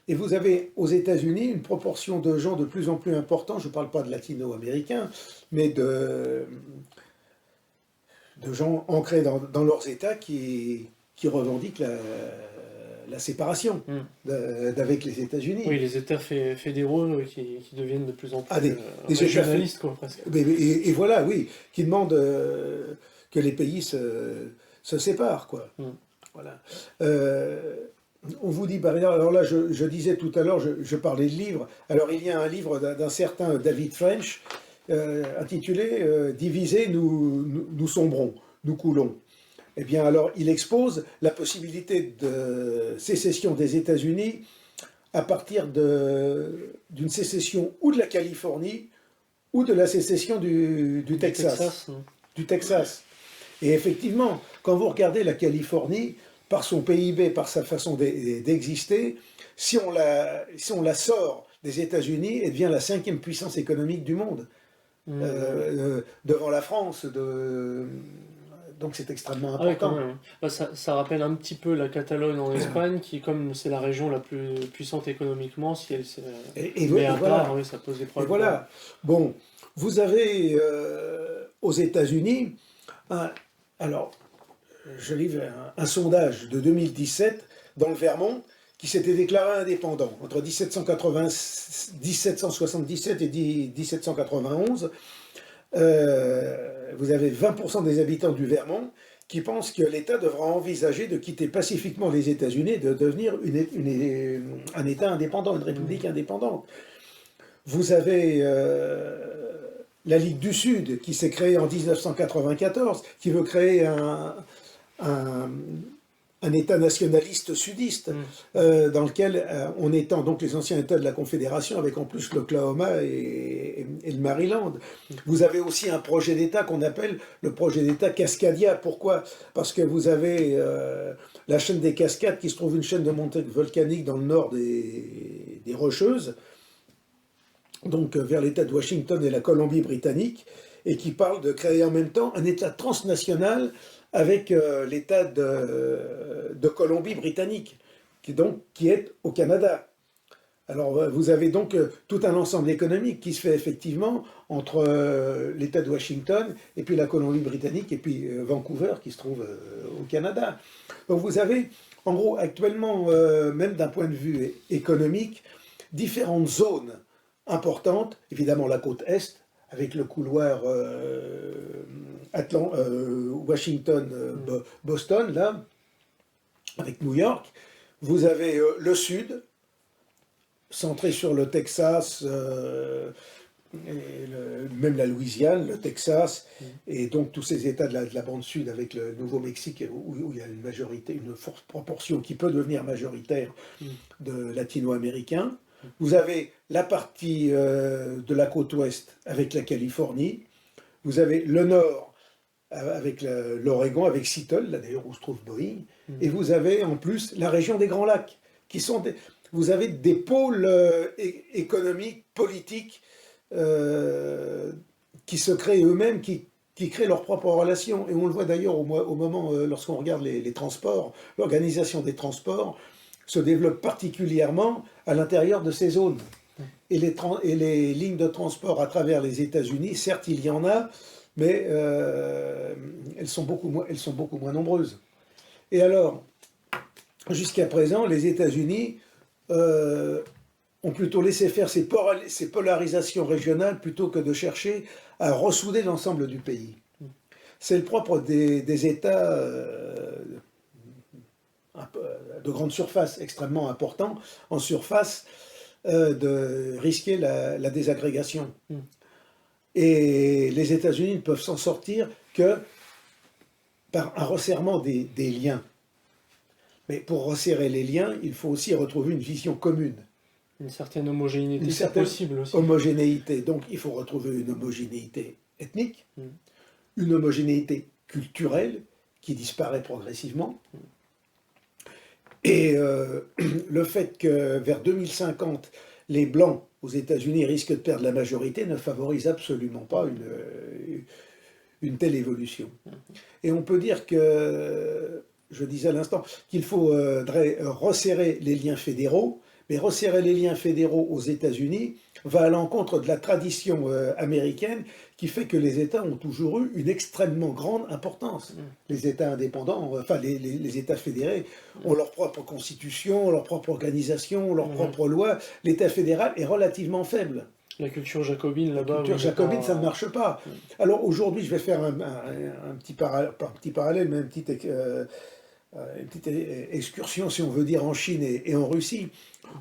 Et vous avez aux États-Unis une proportion de gens de plus en plus importante, je ne parle pas de latino-américains, mais de gens ancrés dans leurs États qui revendiquent la séparation d'avec les États-Unis. Oui, les États fédéraux qui deviennent de plus en plus des régionalistes, quoi, presque. Et voilà, oui, qui demandent que les pays se séparent, quoi. Voilà. On vous dit, alors là, je disais tout à l'heure, je parlais de livres. Alors, il y a un livre d'un certain David French, intitulé Divisés, nous sombrons, nous coulons. Eh bien, alors, il expose la possibilité de sécession des États-Unis à partir d'une sécession ou de la Californie ou de la sécession du Texas. Du Texas. Et effectivement, quand vous regardez la Californie, par son PIB, par sa façon d'exister, si on la sort des États-Unis, elle devient la 5e puissance économique du monde, devant la France. Donc c'est extrêmement important. Ah oui, ça rappelle un petit peu la Catalogne en Espagne, qui, comme c'est la région la plus puissante économiquement, si elle met à part, oui, ça pose des problèmes. Et voilà. Bon, vous avez aux États-Unis, alors, je lis un sondage de 2017 dans le Vermont qui s'était déclaré indépendant entre 1777 et 1791. Vous avez 20% des habitants du Vermont qui pensent que l'État devra envisager de quitter pacifiquement les États-Unis et de devenir un État indépendant, une république indépendante. Vous avez la Ligue du Sud qui s'est créée en 1994, qui veut créer un État nationaliste sudiste, dans lequel on étend donc les anciens États de la Confédération, avec en plus l'Oklahoma et le Maryland. Vous avez aussi un projet d'État qu'on appelle le projet d'État Cascadia. Pourquoi? Parce que vous avez la chaîne des Cascades, qui se trouve une chaîne de montagnes volcaniques dans le nord des Rocheuses, donc vers l'État de Washington et la Colombie-Britannique, et qui parle de créer en même temps un État transnational avec l'État de Colombie-Britannique, qui est au Canada. Alors vous avez donc tout un ensemble économique qui se fait effectivement entre l'État de Washington et puis la Colombie-Britannique et puis Vancouver qui se trouve au Canada. Donc vous avez en gros actuellement, même d'un point de vue économique, différentes zones importantes, évidemment la côte Est, avec le couloir Washington-Boston, là, avec New York. Vous avez le Sud, centré sur le Texas, même la Louisiane, le Texas, et donc tous ces États de la bande sud avec le Nouveau-Mexique, où il y a une majorité, une forte proportion qui peut devenir majoritaire de latino-américains. Vous avez la partie de la côte ouest avec la Californie. Vous avez le nord avec l'Oregon, avec Seattle, là d'ailleurs où se trouve Boeing. Et vous avez en plus la région des Grands Lacs, qui sont vous avez des pôles économiques, politiques, qui se créent eux-mêmes, qui créent leurs propres relations. Et on le voit d'ailleurs au moment, lorsqu'on regarde les transports, l'organisation des transports se développe particulièrement à l'intérieur de ces zones. Et les lignes de transport à travers les États-Unis, certes, il y en a, mais elles sont beaucoup moins nombreuses. Et alors, jusqu'à présent, les États-Unis ont plutôt laissé faire ces polarisations régionales plutôt que de chercher à ressouder l'ensemble du pays. C'est le propre des États de grande surface, extrêmement importants, en surface, de risquer la désagrégation. Et les États-Unis ne peuvent s'en sortir que par un resserrement des liens. Mais pour resserrer les liens, il faut aussi retrouver une vision commune. Une certaine homogénéité, Une c'est certaine possible aussi. homogénéité. Donc il faut retrouver une homogénéité ethnique, une homogénéité culturelle qui disparaît progressivement. Et le fait que vers 2050, les Blancs aux États-Unis risquent de perdre la majorité ne favorise absolument pas une telle évolution. Et on peut dire que, je disais à l'instant, qu'il faudrait resserrer les liens fédéraux, mais resserrer les liens fédéraux aux États-Unis va à l'encontre de la tradition américaine qui fait que les États ont toujours eu une extrêmement grande importance. Les États indépendants, enfin les États fédérés, ont leur propre constitution, leur propre organisation, leur propre loi. L'État fédéral est relativement faible. La culture jacobine là-bas. La culture jacobine, ça ne marche pas. Alors aujourd'hui, je vais faire un petit parallèle, mais une petite excursion, si on veut dire, en Chine et en Russie.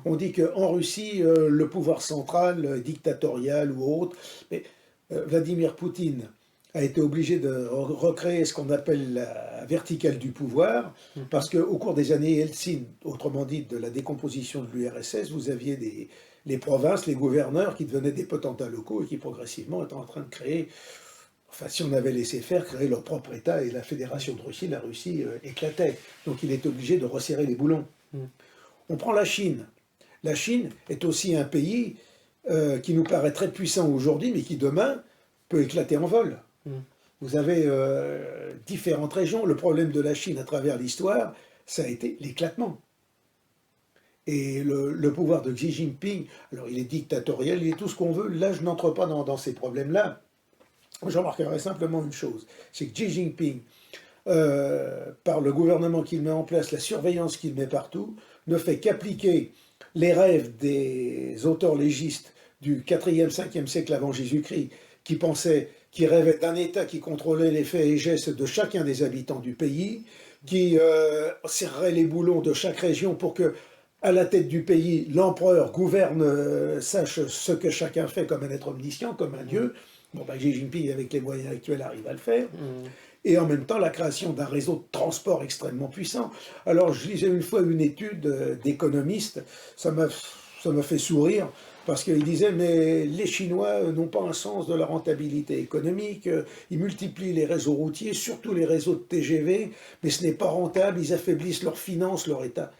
On dit qu'en Russie, le pouvoir central, dictatorial ou autre, mais Vladimir Poutine a été obligé de recréer ce qu'on appelle la verticale du pouvoir, parce qu'au cours des années Helsinki, autrement dit de la décomposition de l'URSS, vous aviez les provinces, les gouverneurs qui devenaient des potentats locaux et qui progressivement étaient en train de créer, enfin si on avait laissé faire, créer leur propre État, et la Fédération de Russie, la Russie éclatait. Donc il est obligé de resserrer les boulons. On prend la Chine. La Chine est aussi un pays qui nous paraît très puissant aujourd'hui, mais qui demain peut éclater en vol. Vous avez différentes régions. Le problème de la Chine à travers l'histoire, ça a été l'éclatement. Et le pouvoir de Xi Jinping, alors il est dictatorial, il est tout ce qu'on veut. Là, je n'entre pas dans ces problèmes-là. Je remarquerai simplement une chose, c'est que Xi Jinping, par le gouvernement qu'il met en place, la surveillance qu'il met partout, ne fait qu'appliquer les rêves des auteurs légistes du 4e, 5e siècle avant Jésus-Christ, qui rêvaient d'un État qui contrôlait les faits et gestes de chacun des habitants du pays, qui serrerait les boulons de chaque région pour que, à la tête du pays, l'empereur gouverne, sache ce que chacun fait comme un être omniscient, comme un dieu. Bon, Xi Jinping, avec les moyens actuels, arrive à le faire. Et en même temps, la création d'un réseau de transport extrêmement puissant. Alors, je lisais une fois une étude d'économistes, ça m'a fait sourire, parce qu'il disait, mais les Chinois n'ont pas un sens de la rentabilité économique, ils multiplient les réseaux routiers, surtout les réseaux de TGV, mais ce n'est pas rentable, ils affaiblissent leurs finances, leur État.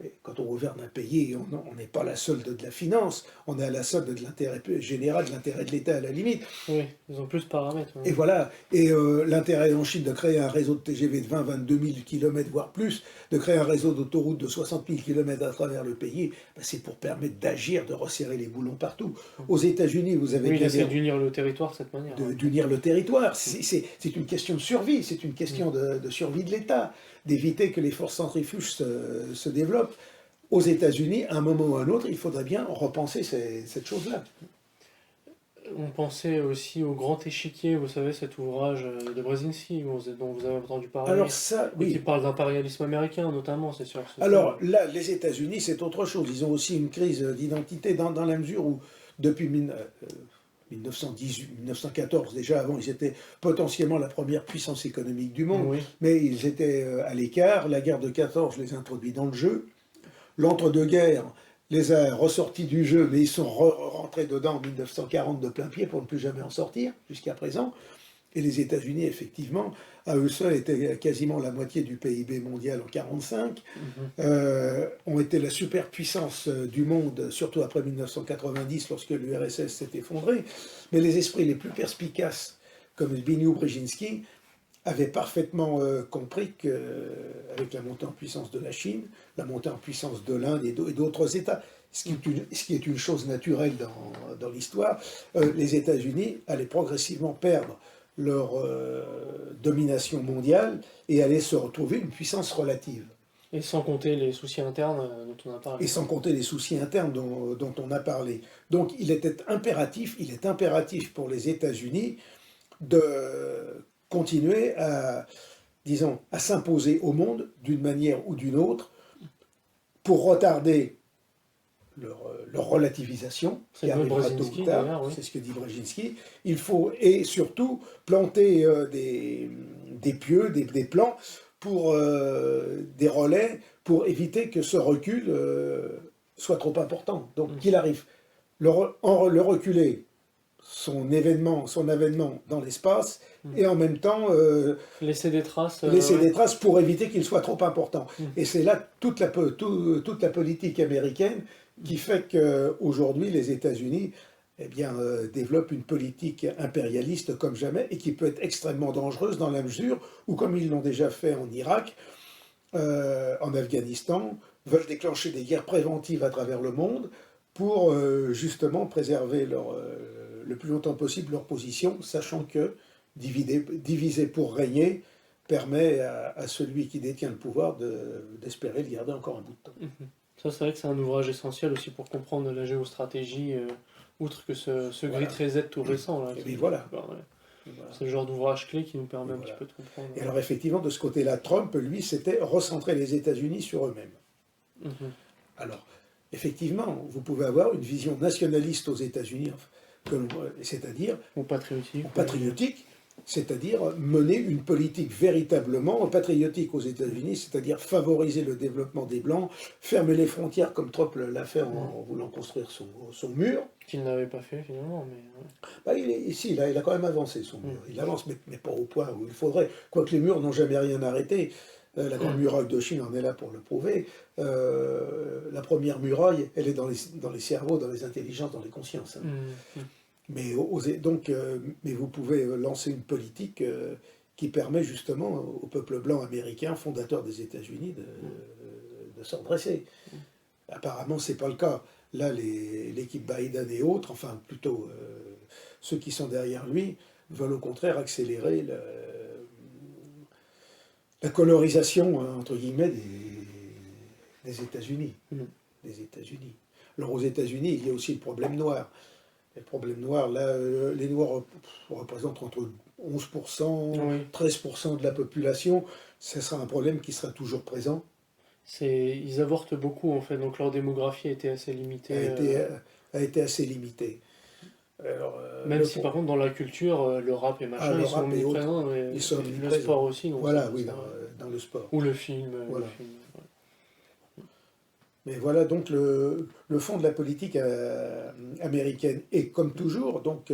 Et quand on gouverne un pays, on n'est pas à la solde de la finance, on est à la solde de l'intérêt général, de l'intérêt de l'État à la limite. Oui, ils ont plus de paramètres. Et voilà, et l'intérêt en Chine de créer un réseau de TGV de 20-22 000 km, voire plus, de créer un réseau d'autoroutes de 60 000 km à travers le pays, c'est pour permettre d'agir, de resserrer les boulons partout. Aux États-Unis, vous avez... Oui, il essaie d'unir le territoire de cette manière. D'unir le territoire, c'est une question de survie, c'est une question de survie de l'État, d'éviter que les forces centrifuges se développent. Aux États-Unis, à un moment ou à un autre, il faudrait bien repenser cette chose-là. On pensait aussi au Grand Échiquier, vous savez, cet ouvrage de Brzezinski dont vous avez entendu parler. Alors ça, oui. Qui parle d'impérialisme américain notamment, c'est sûr. Alors là, les États-Unis, c'est autre chose. Ils ont aussi une crise d'identité dans la mesure où, depuis 1918, 1914, déjà avant, ils étaient potentiellement la première puissance économique du monde, oui. Mais ils étaient à l'écart. La guerre de 14 les introduit dans le jeu. L'entre-deux-guerres les a ressortis du jeu, mais ils sont rentrés dedans en 1940 de plein pied pour ne plus jamais en sortir, jusqu'à présent. Et les États-Unis, effectivement, à eux seuls, étaient quasiment la moitié du PIB mondial en 1945, ont été la superpuissance du monde, surtout après 1990, lorsque l'URSS s'est effondrée. Mais les esprits les plus perspicaces, comme Zbigniew Brzezinski, avaient parfaitement compris qu'avec la montée en puissance de la Chine, la montée en puissance de l'Inde et d'autres États, ce qui est une chose naturelle dans l'histoire, les États-Unis allaient progressivement perdre leur domination mondiale et allaient se retrouver une puissance relative. Et sans compter les soucis internes dont on a parlé. Et sans compter les soucis internes dont on a parlé. Donc il est impératif pour les États-Unis de continuer à, disons, à s'imposer au monde d'une manière ou d'une autre pour retarder leur relativisation, qui arrivera tôt ou tard, oui. C'est ce que dit Brzezinski. Il faut, et surtout, planter des pieux, des plans, pour des relais, pour éviter que ce recul soit trop important. Donc qu'il arrive, le reculer, son avènement dans l'espace, et en même temps laisser des traces pour éviter qu'il soit trop important. Et c'est là toute la politique américaine qui fait qu'aujourd'hui les États-Unis développent une politique impérialiste comme jamais, et qui peut être extrêmement dangereuse dans la mesure où, comme ils l'ont déjà fait en Irak, en Afghanistan, veulent déclencher des guerres préventives à travers le monde pour justement préserver le plus longtemps possible leur position, sachant que diviser pour régner permet à celui qui détient le pouvoir d'espérer le garder encore un bout de temps. Ça, c'est vrai que c'est un ouvrage essentiel aussi pour comprendre la géostratégie, outre que ce Great Reset tout récent. Là, et voilà. C'est le genre d'ouvrage clé qui nous permet un petit peu de comprendre. Et alors effectivement, de ce côté-là, Trump, lui, c'était recentrer les États-Unis sur eux-mêmes. Alors, effectivement, vous pouvez avoir une vision nationaliste aux États-Unis, c'est-à-dire... Ou patriotique, c'est-à-dire mener une politique véritablement patriotique aux États-Unis, c'est-à-dire favoriser le développement des Blancs, fermer les frontières comme Trump l'a fait en voulant construire son mur. Qu'il n'avait pas fait finalement. Mais... il a quand même avancé son mur. Il avance, mais pas au point où il faudrait. Quoique les murs n'ont jamais rien arrêté. La Grande Muraille de Chine en est là pour le prouver. La première muraille, elle est dans les cerveaux, dans les intelligences, dans les consciences. Mais vous pouvez lancer une politique qui permet justement au peuple blanc américain, fondateur des États-Unis, de se redresser. Apparemment, ce n'est pas le cas. Là, l'équipe Biden et autres, enfin plutôt ceux qui sont derrière lui, veulent au contraire accélérer la colorisation, entre guillemets, des États-Unis. Des États-Unis. Alors aux États-Unis, il y a aussi le problème noir. Le problème noir, là, les Noirs représentent entre 11%, 13% de la population. Ce sera un problème qui sera toujours présent. Ils avortent beaucoup, en fait, donc leur démographie a été assez limitée. A été assez limitée. Alors, même si, par contre, dans la culture, le rap et machin, ils sont mis présents. Le sport aussi. Donc voilà, oui, dans le sport. Ou le film. Voilà. Mais voilà donc le fond de la politique américaine. Et comme toujours, donc,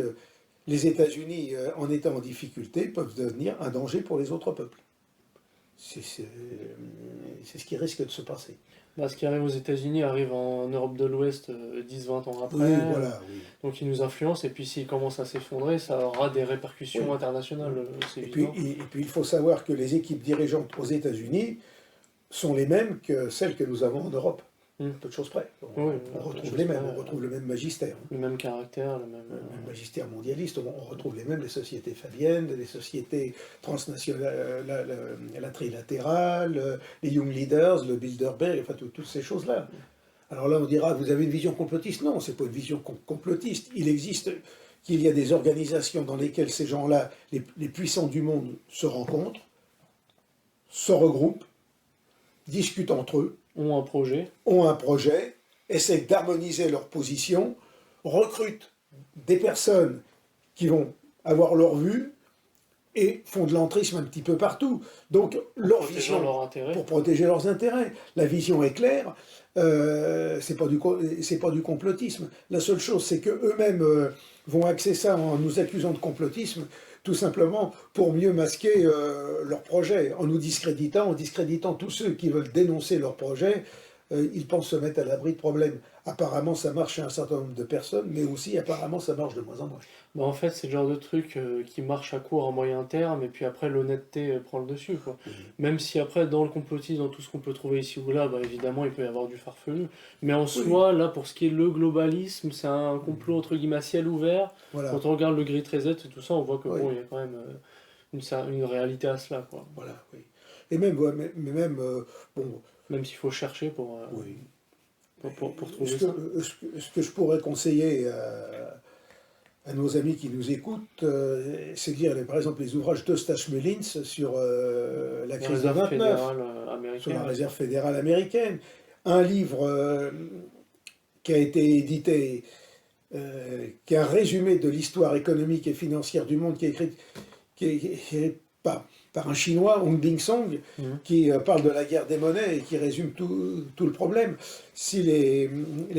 les États-Unis, en étant en difficulté, peuvent devenir un danger pour les autres peuples. C'est ce qui risque de se passer. Ce qui arrive aux États-Unis arrive en Europe de l'Ouest 10-20 ans après. Oui, voilà, oui. Donc ils nous influencent, et puis s'ils commencent à s'effondrer, ça aura des répercussions internationales. Et puis il faut savoir que les équipes dirigeantes aux États-Unis sont les mêmes que celles que nous avons en Europe. Peu de choses près. On retrouve les mêmes, on retrouve le même magistère. Le même caractère, le même magistère mondialiste. On retrouve les mêmes, les sociétés fabiennes, les sociétés transnationales, la trilatérale, les Young Leaders, le Bilderberg, enfin toutes ces choses-là. Alors là, on dira, vous avez une vision complotiste? Non, c'est pas une vision complotiste. Il existe qu'il y a des organisations dans lesquelles ces gens-là, les puissants du monde, se rencontrent, se regroupent, discutent entre eux, ont un projet, essaient d'harmoniser leur position, recrutent des personnes qui vont avoir leur vue et font de l'entrisme un petit peu partout. Donc leur vision, pour protéger leurs intérêts. La vision est claire, c'est pas du complotisme. La seule chose, c'est qu'eux-mêmes vont axer ça en nous accusant de complotisme, tout simplement pour mieux masquer leur projet, en discréditant tous ceux qui veulent dénoncer leur projet, ils pensent se mettre à l'abri de problèmes. Apparemment, ça marche chez un certain nombre de personnes, mais aussi, apparemment, ça marche de moins en moins. Bah, en fait, c'est le genre de truc qui marche à court, à moyen terme, et puis après, l'honnêteté prend le dessus, quoi. Oui, Même si après, dans le complotisme, dans tout ce qu'on peut trouver ici ou là, bah, évidemment, il peut y avoir du farfelu. Mais en oui, soi, là, pour ce qui est le globalisme, c'est un complot, entre guillemets, à ciel ouvert. voilà, Quand on regarde le Great Reset et tout ça, on voit que oui, bon, il y a quand même une réalité à cela, quoi. voilà, oui. Et même, ouais, mais même, bon, Même s'il faut chercher oui. pour Ce trouver que, ça. ce que je pourrais conseiller à nos amis qui nous écoutent, c'est de lire, par exemple, les ouvrages d'Eustache Mullins sur la La crise de réserve 29, fédérale sur la américaine. réserve fédérale américaine. Un livre qui a été édité, qui est un résumé de l'histoire économique et financière du monde, qui est écrit par un Chinois, Hong Bing-song, Mhm. qui parle de la guerre des monnaies et qui résume tout le problème. Si les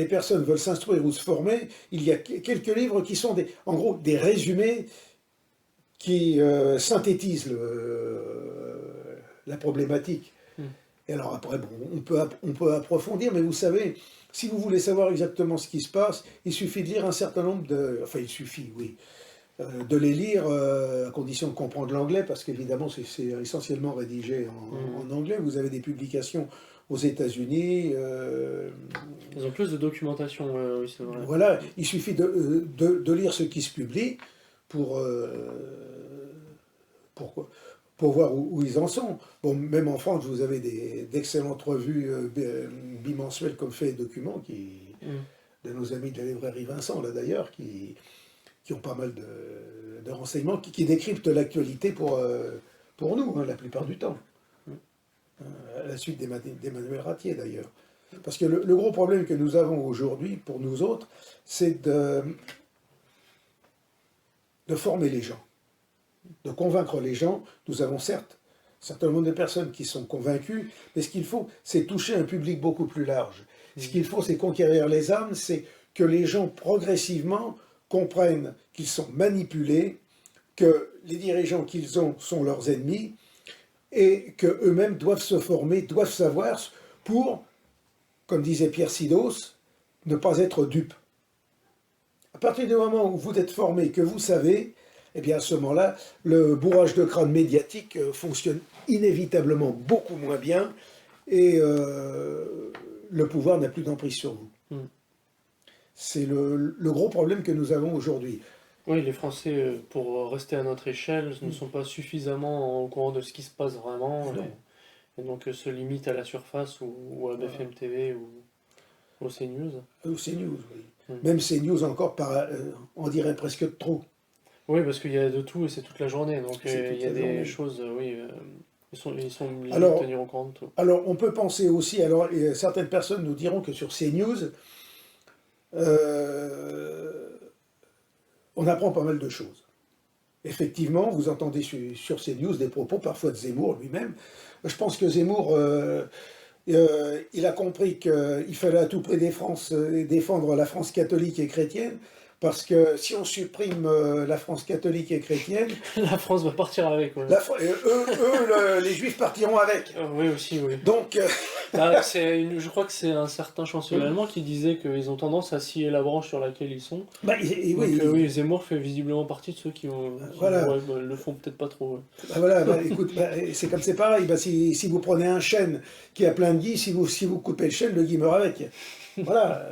personnes veulent s'instruire ou se former, il y a quelques livres qui sont en gros des résumés qui synthétisent la problématique. Mhm. Et alors après, bon, on peut approfondir, mais vous savez, si vous voulez savoir exactement ce qui se passe, il suffit de lire un certain nombre de... Enfin, il suffit, oui, de les lire à condition de comprendre l'anglais, parce qu'évidemment, c'est essentiellement rédigé Mhm. en anglais. Vous avez des publications aux États-Unis. Ils ont plus de documentation, oui, c'est vrai. Voilà, il suffit de lire ce qui se publie pour, pour, pour voir où ils en sont. Bon, même en France, vous avez d'excellentes revues bimensuelles comme Fait et Documents, Mhm. de nos amis de la librairie Vincent, là d'ailleurs, qui ont pas mal de renseignements, qui décryptent l'actualité pour nous, hein, la plupart du temps. À la suite d'Emmanuel Ratier, d'ailleurs. Parce que le gros problème que nous avons aujourd'hui, pour nous autres, c'est de former les gens, de convaincre les gens. Nous avons certes un certain nombre de personnes qui sont convaincues, mais ce qu'il faut, c'est toucher un public beaucoup plus large. Ce Mhm. qu'il faut, c'est conquérir les âmes, c'est que les gens progressivement comprennent qu'ils sont manipulés, que les dirigeants qu'ils ont sont leurs ennemis, et qu'eux-mêmes doivent se former, doivent savoir pour, comme disait Pierre Sidos, ne pas être dupes. À partir du moment où vous êtes formé, que vous savez, eh bien à ce moment-là, le bourrage de crâne médiatique fonctionne inévitablement beaucoup moins bien et le pouvoir n'a plus d'emprise sur vous. Mhm. C'est le gros problème que nous avons aujourd'hui. Oui, les Français, pour rester à notre échelle, ne sont pas suffisamment au courant de ce qui se passe Et vraiment, non, et donc se limitent à la surface ou à voilà. BFM TV ou au CNews. Ou CNews, oui. Mm. Même CNews encore, on dirait presque trop. Oui, parce qu'il y a de tout et c'est toute la journée, donc C'est il toute y a la des journée. choses, oui, ils sont limite Alors, tenir au courant de tout. alors, on peut penser aussi, alors certaines personnes nous diront que sur CNews, euh, on apprend pas mal de choses. Effectivement, vous entendez sur CNews des propos parfois de Zemmour lui-même. Je pense que Zemmour, il a compris qu'il fallait à tout prix défendre la France catholique et chrétienne, parce que si on supprime la France catholique et chrétienne, La France va partir avec, ouais. les Juifs partiront avec. Oui, aussi, oui. Donc, Bah, je crois que c'est un certain chancelier allemand qui disait qu'ils ont tendance à scier la branche sur laquelle ils sont. bah, Donc oui, oui, Zemmour fait visiblement partie de ceux voilà. ouais, bah, le font peut-être pas trop. Ouais. Bah voilà, bah, écoute, bah, c'est comme c'est pareil. Bah, si vous prenez un chêne qui a plein de gui, si vous coupez le chêne, le gui meurt avec. Voilà.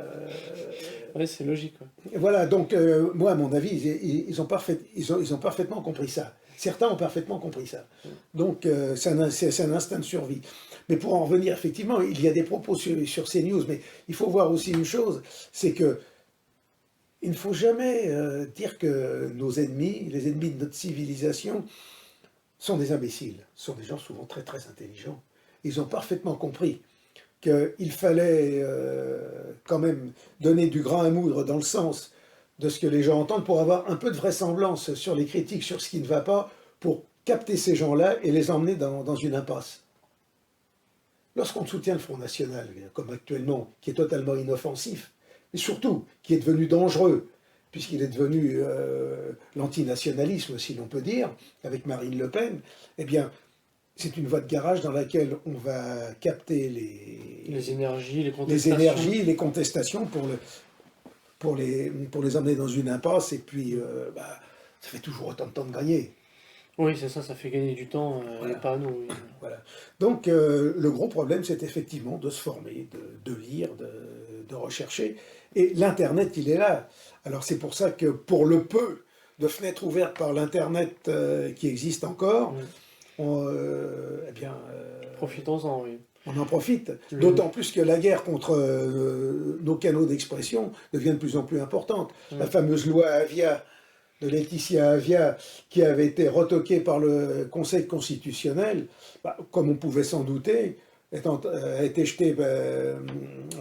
Ouais, c'est logique. Ouais. Voilà, donc moi, à mon avis, ils ont parfaitement compris ça. Certains ont parfaitement compris ça. Donc c'est un instinct de survie. Mais pour en revenir, effectivement, il y a des propos sur CNews, mais il faut voir aussi une chose, c'est que il ne faut jamais dire que nos ennemis, les ennemis de notre civilisation, sont des imbéciles, sont des gens souvent très très intelligents. Ils ont parfaitement compris qu'il fallait quand même donner du grain à moudre dans le sens de ce que les gens entendent pour avoir un peu de vraisemblance sur les critiques, sur ce qui ne va pas, pour capter ces gens-là et les emmener dans une impasse. Lorsqu'on soutient le Front National, comme actuellement, qui est totalement inoffensif, et surtout qui est devenu dangereux, puisqu'il est devenu l'antinationalisme, si l'on peut dire, avec Marine Le Pen, eh bien, c'est une voie de garage dans laquelle on va capter Les énergies, les les contestations. énergies, les contestations pour les emmener dans une impasse, et puis ça fait toujours autant de temps de gagner. Oui, c'est ça, ça fait gagner du temps, et Voilà. pas à nous. Oui. Voilà. Donc le gros problème, c'est effectivement de se former, de lire, de rechercher. Et l'Internet, il est là. Alors c'est pour ça que pour le peu de fenêtres ouvertes par l'Internet qui existent encore, Mm. eh bien, Profitons-en, oui. on en profite. Le- D'autant plus que la guerre contre nos canaux d'expression devient de plus en plus importante. Mm. La fameuse loi Avia de Laetitia Avia, qui avait été retoquée par le Conseil constitutionnel, comme on pouvait s'en douter, a été jetée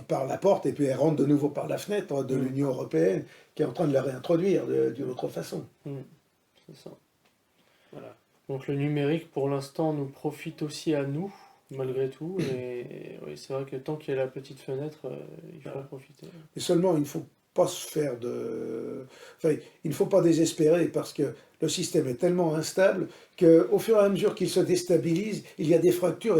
par la porte, et puis elle rentre de nouveau par la fenêtre de l'Union européenne, qui est en train de la réintroduire d'une autre façon. C'est ça. Voilà. Donc le numérique, pour l'instant, nous profite aussi à nous, malgré tout. Et oui, c'est vrai que tant qu'il y a la petite fenêtre, il faut en profiter. Et seulement, il ne faut pas se faire de... Enfin, il ne faut pas désespérer, parce que le système est tellement instable qu'au fur et à mesure qu'il se déstabilise, il y a des fractures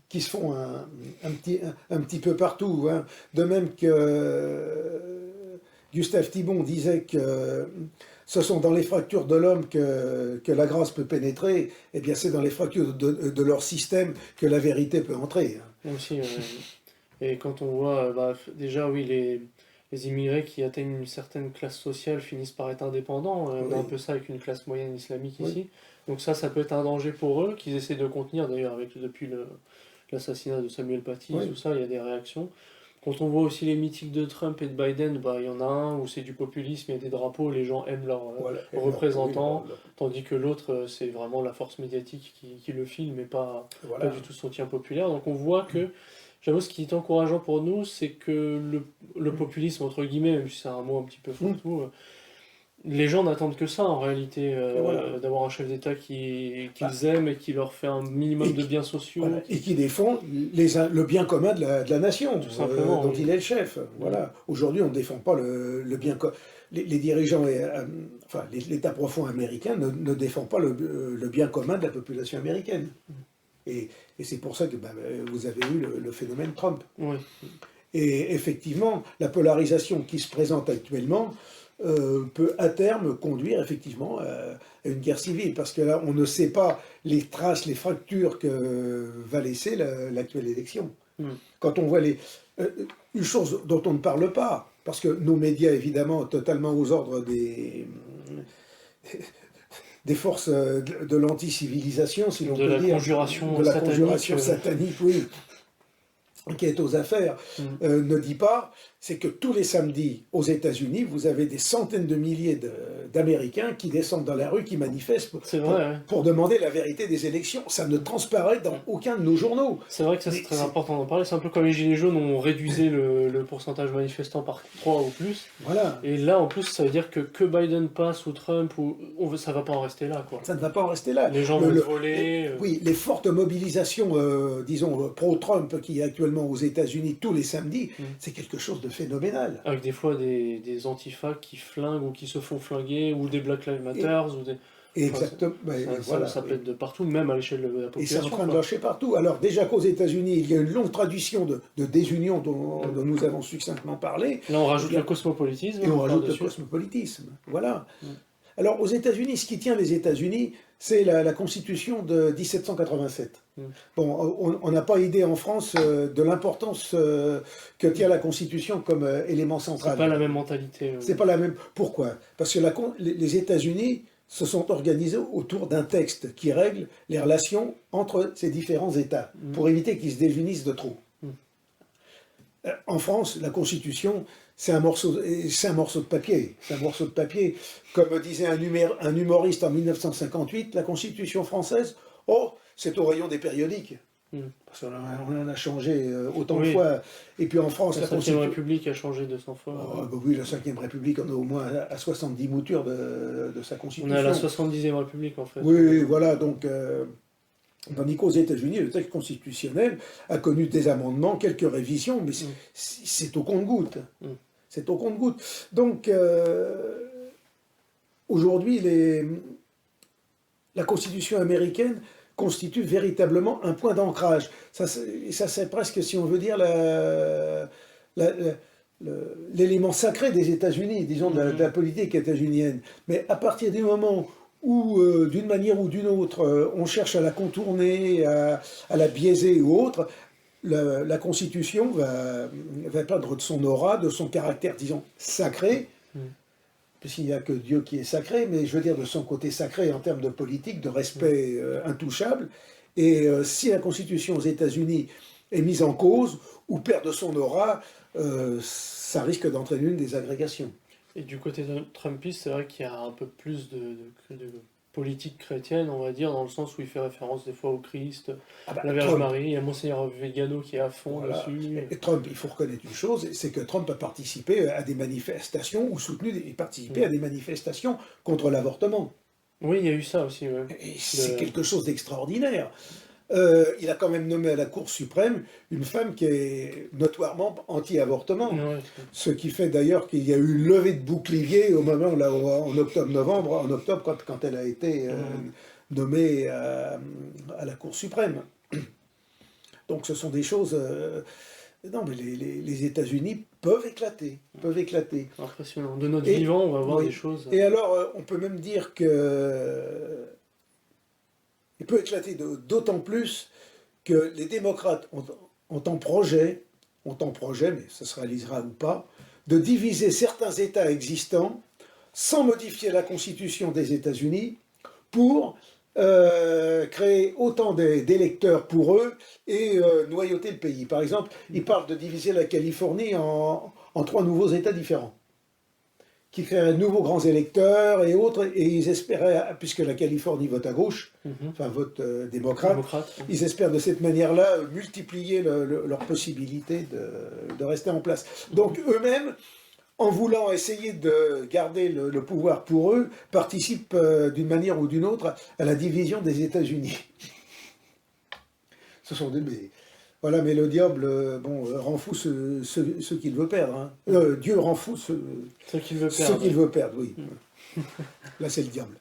qui se font un petit peu partout. Hein. De même que Gustave Thibon disait que ce sont dans les fractures de l'homme que la grâce peut pénétrer, eh bien c'est dans les fractures de leur système que la vérité peut entrer. Aussi, et quand on voit, déjà, oui, les immigrés qui atteignent une certaine classe sociale finissent par être indépendants. On a Oui. un peu ça avec une classe moyenne islamique Oui. ici. Donc ça peut être un danger pour eux, qu'ils essaient de contenir, d'ailleurs, depuis l'assassinat de Samuel Paty, Oui. tout ça, il y a des réactions. Quand on voit aussi les meetings de Trump et de Biden, il y en a un où c'est du populisme, il y a des drapeaux, les gens aiment leurs Voilà. représentants, Oui, tandis que l'autre, c'est vraiment la force médiatique qui le filme, et pas voilà. du tout soutien populaire. Donc on voit que, j'avoue, ce qui est encourageant pour nous, c'est que le populisme, entre guillemets, même si c'est un mot un petit peu fourre-tout, les gens n'attendent que ça en réalité, Voilà. d'avoir un chef d'État qu'ils Bah, aiment et qui leur fait un minimum et de qui- biens sociaux. Voilà. Et qui défend le bien commun de la nation, Tout simplement, dont oui. il est le chef. Voilà. Aujourd'hui, on ne défend pas le bien commun. Les dirigeants, enfin, l'État profond américain ne défend pas le bien commun de la population américaine. Et c'est pour ça que vous avez eu le phénomène Trump. Oui. Et effectivement, la polarisation qui se présente actuellement peut à terme conduire effectivement à une guerre civile, parce que là, on ne sait pas les traces, les fractures que va laisser l'actuelle élection. Quand on voit une chose dont on ne parle pas, parce que nos médias, évidemment, totalement aux ordres des forces de l'anti-civilisation, si l'on De peut la dire, conjuration de la satanique, conjuration satanique, oui, qui est aux affaires, ne dit pas, c'est que tous les samedis aux États-Unis, vous avez des centaines de milliers d'Américains qui descendent dans la rue, qui manifestent C'est vrai, ouais. pour demander la vérité des élections. Ça ne transparaît dans aucun de nos journaux. C'est vrai que ça, c'est Mais très important d'en parler. C'est un peu comme les Gilets jaunes, on réduisait le pourcentage manifestant par 3 ou plus. Voilà. Et là, en plus, ça veut dire que Biden passe ou Trump, ça va pas en rester là, quoi. Ça ne va pas en rester là. Les gens vont être volés. Oui, les fortes mobilisations, disons, pro-Trump qui est actuellement aux États-Unis tous les samedis, c'est quelque chose de phénoménal. Avec des fois des antifas qui flinguent ou qui se font flinguer, ou des Black Lives Matter, ou des... Exactement. Ça plaide de partout, même à l'échelle de la Et c'est population. en train de quoi. lâcher partout. Alors déjà qu'aux États-Unis, il y a une longue tradition de désunion dont nous avons succinctement parlé. Là, on rajoute Eh bien, le cosmopolitisme. Et on rajoute le par-dessus. cosmopolitisme. Voilà. Alors aux États-Unis, ce qui tient les États-Unis, c'est la Constitution de 1787. Bon, on n'a pas idée en France de l'importance que tient la Constitution comme élément central. C'est pas la même mentalité. C'est pas la même. Pourquoi? Parce que les États-Unis se sont organisés autour d'un texte qui règle les relations entre ces différents États, pour éviter qu'ils se désunissent de trop. En France, la Constitution, c'est un morceau de papier. C'est un morceau de papier. Comme disait un humoriste en 1958, la Constitution française, oh, c'est au rayon des périodiques. Parce qu'on en a changé autant de fois. Et puis en France, La 5e République a changé 200 fois. Oui, la 5e République, on a au moins à 70 moutures de sa Constitution. On est à la 70e République, en fait. Oui, voilà, donc... Tandis qu'aux États-Unis, le texte constitutionnel a connu des amendements, quelques révisions, mais c'est au compte-gouttes. C'est au compte-gouttes. Donc, aujourd'hui, la Constitution américaine constitue véritablement un point d'ancrage. Ça, c'est presque, si on veut dire, l'élément sacré des États-Unis, disons, de la politique états-unienne. Mais à partir du moment où, d'une manière ou d'une autre, on cherche à la contourner, à la biaiser ou autre, la Constitution va perdre de son aura, de son caractère, disons, sacré, puisqu'il n'y a que Dieu qui est sacré, mais je veux dire de son côté sacré en termes de politique, de respect intouchable. Et si la Constitution aux États-Unis est mise en cause ou perd de son aura, ça risque d'entraîner une désagrération. Et du côté de Trumpiste, c'est vrai qu'il y a un peu plus de politique chrétienne, on va dire, dans le sens où il fait référence des fois au Christ, la Vierge Marie, il y a Monseigneur Vigano qui est à fond dessus. Et Trump, il faut reconnaître une chose, c'est que Trump a participé à des manifestations, ou participé à des manifestations contre l'avortement. Oui, il y a eu ça aussi. Ouais. Et c'est quelque chose d'extraordinaire. Il a quand même nommé à la Cour suprême une femme qui est notoirement anti-avortement. Ouais. Ce qui fait d'ailleurs qu'il y a eu une levée de bouclier au moment, là, en octobre, quand elle a été nommée à la Cour suprême. Donc ce sont des choses... non, mais les États-Unis peuvent éclater. Impressionnant. De notre vivant, on va voir des choses... Et alors, on peut même dire que... Il peut éclater d'autant plus que les démocrates ont en projet, mais ça se réalisera ou pas, de diviser certains États existants sans modifier la Constitution des États-Unis pour créer autant d'électeurs pour eux et noyauter le pays. Par exemple, ils parlent de diviser la Californie en 3 nouveaux États différents, qui créeraient de nouveaux grands électeurs et autres, et ils espéraient, puisque la Californie vote à gauche, enfin vote démocrate, ils espèrent de cette manière-là multiplier leur possibilité de rester en place. Donc eux-mêmes, en voulant essayer de garder le pouvoir pour eux, participent d'une manière ou d'une autre à la division des États-Unis. Ce sont des... Voilà, mais le diable, rend fou ceux qu'il veut perdre. Hein. Dieu rend fou ceux qu'il veut perdre. Ceux qu'il veut perdre, oui. Là, c'est le diable.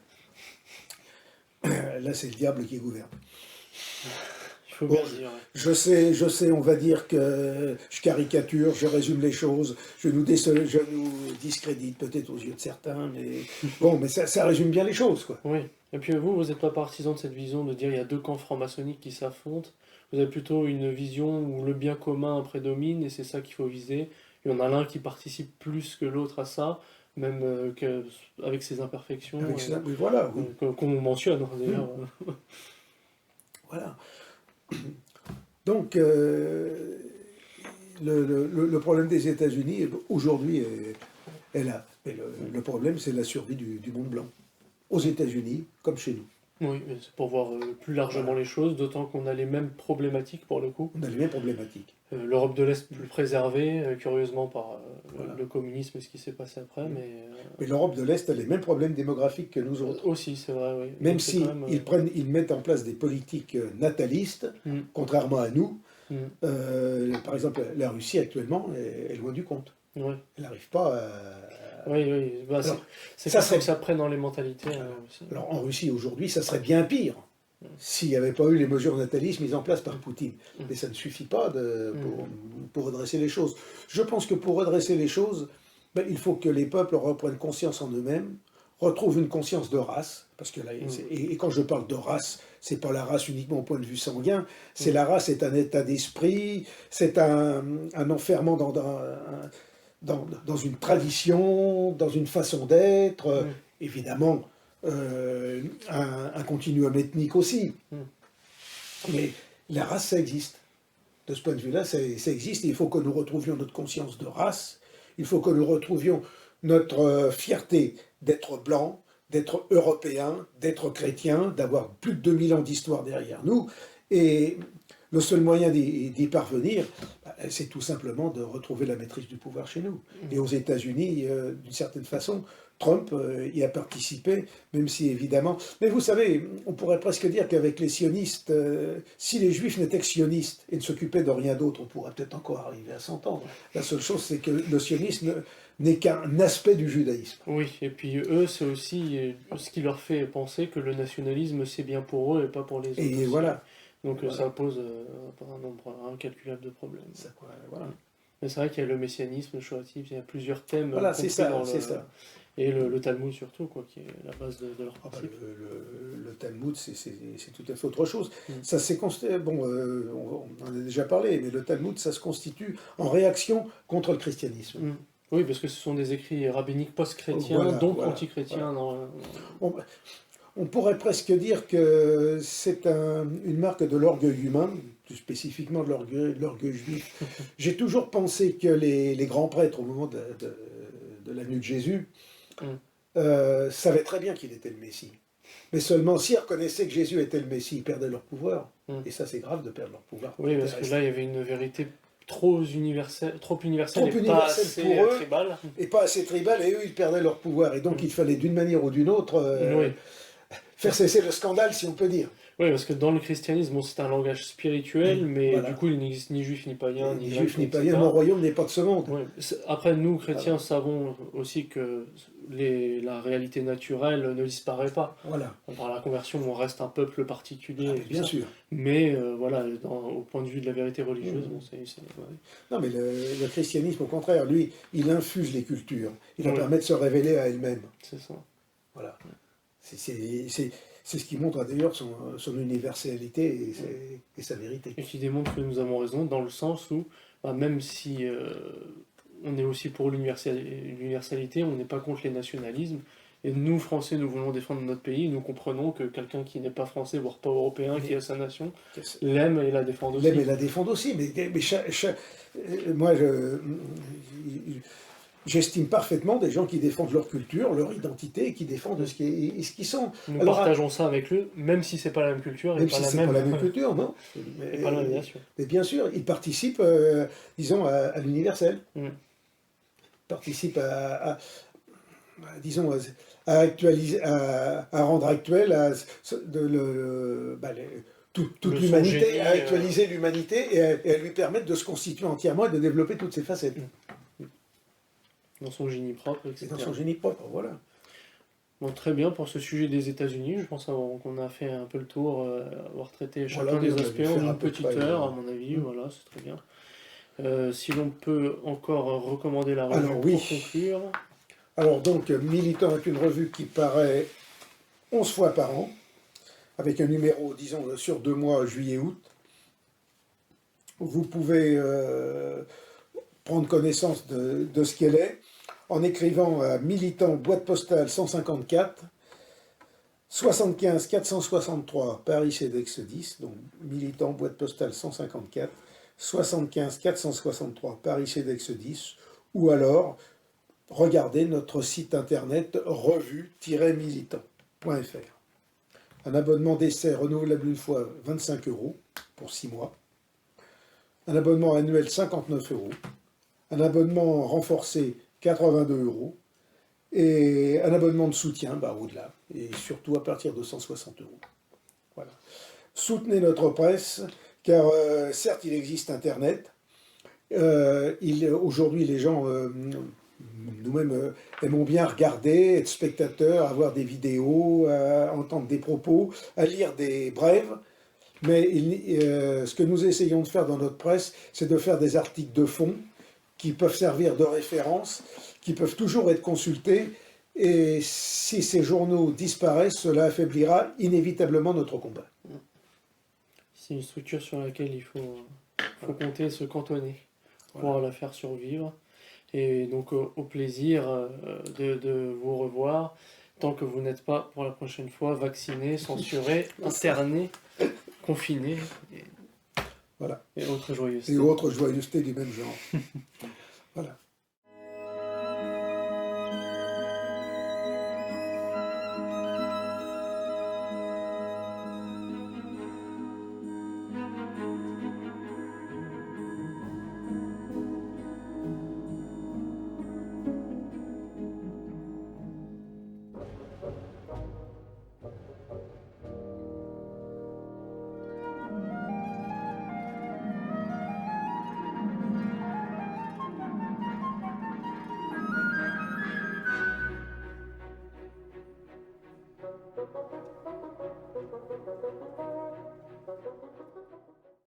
Là, c'est le diable qui gouverne. Il faut bien dire. Je sais, on va dire que je caricature, je résume les choses, je nous discrédite peut-être aux yeux de certains, mais bon, mais ça résume bien les choses, quoi. Oui. Et puis vous n'êtes pas partisan de cette vision de dire qu'il y a 2 camps francs-maçonniques qui s'affrontent. Vous avez plutôt une vision où le bien commun prédomine et c'est ça qu'il faut viser. Il y en a l'un qui participe plus que l'autre à ça, même avec ses imperfections. Oui, voilà. Oui. Qu'on mentionne d'ailleurs. Voilà. Donc, le problème des États-Unis, aujourd'hui, est là. Mais le problème, c'est la survie du monde blanc. Aux États-Unis, comme chez nous. Oui, c'est pour voir plus largement les choses, d'autant qu'on a les mêmes problématiques pour le coup. On a les mêmes problématiques. L'Europe de l'Est plus préservée, curieusement, par le communisme et ce qui s'est passé après. Mais l'Europe de l'Est a les mêmes problèmes démographiques que nous autres. Aussi, c'est vrai, oui. Même si ils mettent en place des politiques natalistes, contrairement à nous. Par exemple, la Russie actuellement est loin du compte. Ouais. Elle n'arrive pas à... Oui. Bah, c'est ça que ça prenne dans les mentalités. Alors en Russie aujourd'hui, ça serait bien pire s'il n'y avait pas eu les mesures natalistes mises en place par Poutine. Mais ça ne suffit pas pour redresser les choses. Je pense que pour redresser les choses, il faut que les peuples reprennent conscience en eux-mêmes, retrouvent une conscience de race, parce que là, et quand je parle de race, c'est pas la race uniquement au point de vue sanguin, c'est la race, c'est un état d'esprit, c'est un enfermement dans une tradition, dans une façon d'être, évidemment, un continuum ethnique aussi. Mais la race, ça existe. De ce point de vue-là, ça existe, et il faut que nous retrouvions notre conscience de race, il faut que nous retrouvions notre fierté d'être blanc, d'être européen, d'être chrétien, d'avoir plus de 2000 ans d'histoire derrière nous, et le seul moyen d'y parvenir, c'est tout simplement de retrouver la maîtrise du pouvoir chez nous. Et aux États-Unis, d'une certaine façon, Trump y a participé, même si évidemment... Mais vous savez, on pourrait presque dire qu'avec les sionistes, si les juifs n'étaient que sionistes et ne s'occupaient de rien d'autre, on pourrait peut-être encore arriver à s'entendre. La seule chose, c'est que le sionisme n'est qu'un aspect du judaïsme. Oui, et puis eux, c'est aussi ce qui leur fait penser que le nationalisme, c'est bien pour eux et pas pour les autres Et aussi. voilà. Donc Voilà. ça pose un nombre incalculable de problèmes. Ça, quoi, voilà. Mais c'est vrai qu'il y a le messianisme, le shoatif, il y a plusieurs thèmes Voilà, c'est compris ça, dans c'est le... ça. Et le Talmud surtout, quoi, qui est la base de leur Ah bah, principe. le Talmud, c'est tout à fait autre chose. Mm. Ça s'est bon, on en a déjà parlé, mais le Talmud, ça se constitue en réaction contre le christianisme. Mm. Oui, parce que ce sont des écrits rabbiniques post-chrétiens, Voilà, donc voilà, anti-chrétiens. On pourrait presque dire que c'est une marque de l'orgueil humain, plus spécifiquement de l'orgueil juif. J'ai toujours pensé que les grands prêtres, au moment de la venue de Jésus, savaient très bien qu'il était le Messie. Mais seulement s'ils reconnaissaient que Jésus était le Messie, ils perdaient leur pouvoir. Et ça, c'est grave de perdre leur pouvoir. Oui, parce que là, il y avait une vérité trop universelle universelle pas assez pour eux, tribale. Et pas assez tribale, et eux, ils perdaient leur pouvoir. Et donc, il fallait d'une manière ou d'une autre Oui. faire cesser le scandale, si on peut dire. Oui, parce que dans le christianisme, bon, c'est un langage spirituel, mais Voilà. du coup, il n'existe ni juif ni païen, Ni ni juif, ni etc. païen, mon royaume n'est pas de ce monde. Ouais. Après, nous, chrétiens, savons aussi que la réalité naturelle ne disparaît pas. Voilà. Par la conversion, on reste un peuple particulier. Ah, et mais tout bien ça. sûr. Mais voilà, au point de vue de la vérité religieuse, bon, ouais. Non, mais le christianisme, au contraire, lui, il infuse les cultures. Il leur Oui. permet de se révéler à elles-mêmes. C'est ça. Voilà. C'est ce qui montre d'ailleurs son universalité et sa vérité. Et qui démontre que nous avons raison, dans le sens où, même si on est aussi pour l'universalité, on n'est pas contre les nationalismes. Et nous, Français, nous voulons défendre notre pays. Nous comprenons que quelqu'un qui n'est pas français, voire pas européen, qui a sa nation, l'aime et la défend aussi. L'aime et la défend aussi. Mais moi, j'estime parfaitement des gens qui défendent leur culture, leur identité, et qui défendent ce qu'ils sont. Nous Alors, partageons ça avec eux, même si c'est pas la même culture. Même et pas si la c'est même... pas la même culture, non Et pas la même nation. Mais bien sûr, ils participent, disons, à l'universel. Mm. Ils participent disons, à actualiser, à rendre actuel toute l'humanité, à actualiser l'humanité et à lui permettre de se constituer entièrement et de développer toutes ses facettes. Dans son génie propre, etc. Et dans son génie propre, voilà. Bon, très bien pour ce sujet des États-Unis. Je pense qu'on a fait un peu le tour, avoir traité chacun Voilà, des on a aspects dû en faire à une peu petite près, heure, à mon avis. Voilà, c'est très bien. Si l'on peut encore recommander la revue Alors, pour oui. conclure. Alors donc, Militant est une revue qui paraît 11 fois par an, avec un numéro, disons, sur 2 mois, juillet-août. Vous pouvez prendre connaissance de ce qu'elle est en écrivant à Militant, boîte postale 154, 75 463, Paris CEDEX 10, donc Militant, boîte postale 154, 75 463, Paris CEDEX 10, ou alors regardez notre site internet revue-militant.fr. Un abonnement d'essai renouvelable une fois 25 € pour 6 mois. Un abonnement annuel 59 €. Un abonnement renforcé 82 €. Et un abonnement de soutien au-delà. Et surtout à partir de 160 €. Voilà. Soutenez notre presse, car certes il existe internet. Aujourd'hui les gens... nous-mêmes aimons bien regarder, être spectateurs, avoir des vidéos, entendre des propos, à lire des brèves. Mais ce que nous essayons de faire dans notre presse, c'est de faire des articles de fond qui peuvent servir de référence, qui peuvent toujours être consultés. Et si ces journaux disparaissent, cela affaiblira inévitablement notre combat. C'est une structure sur laquelle il faut compter, se cantonner pour la faire survivre. Et donc au plaisir de vous revoir, tant que vous n'êtes pas pour la prochaine fois vacciné, censuré, interné, confiné, Voilà. et autres joyeusetés. Et autres joyeusetés du même genre. Voilà.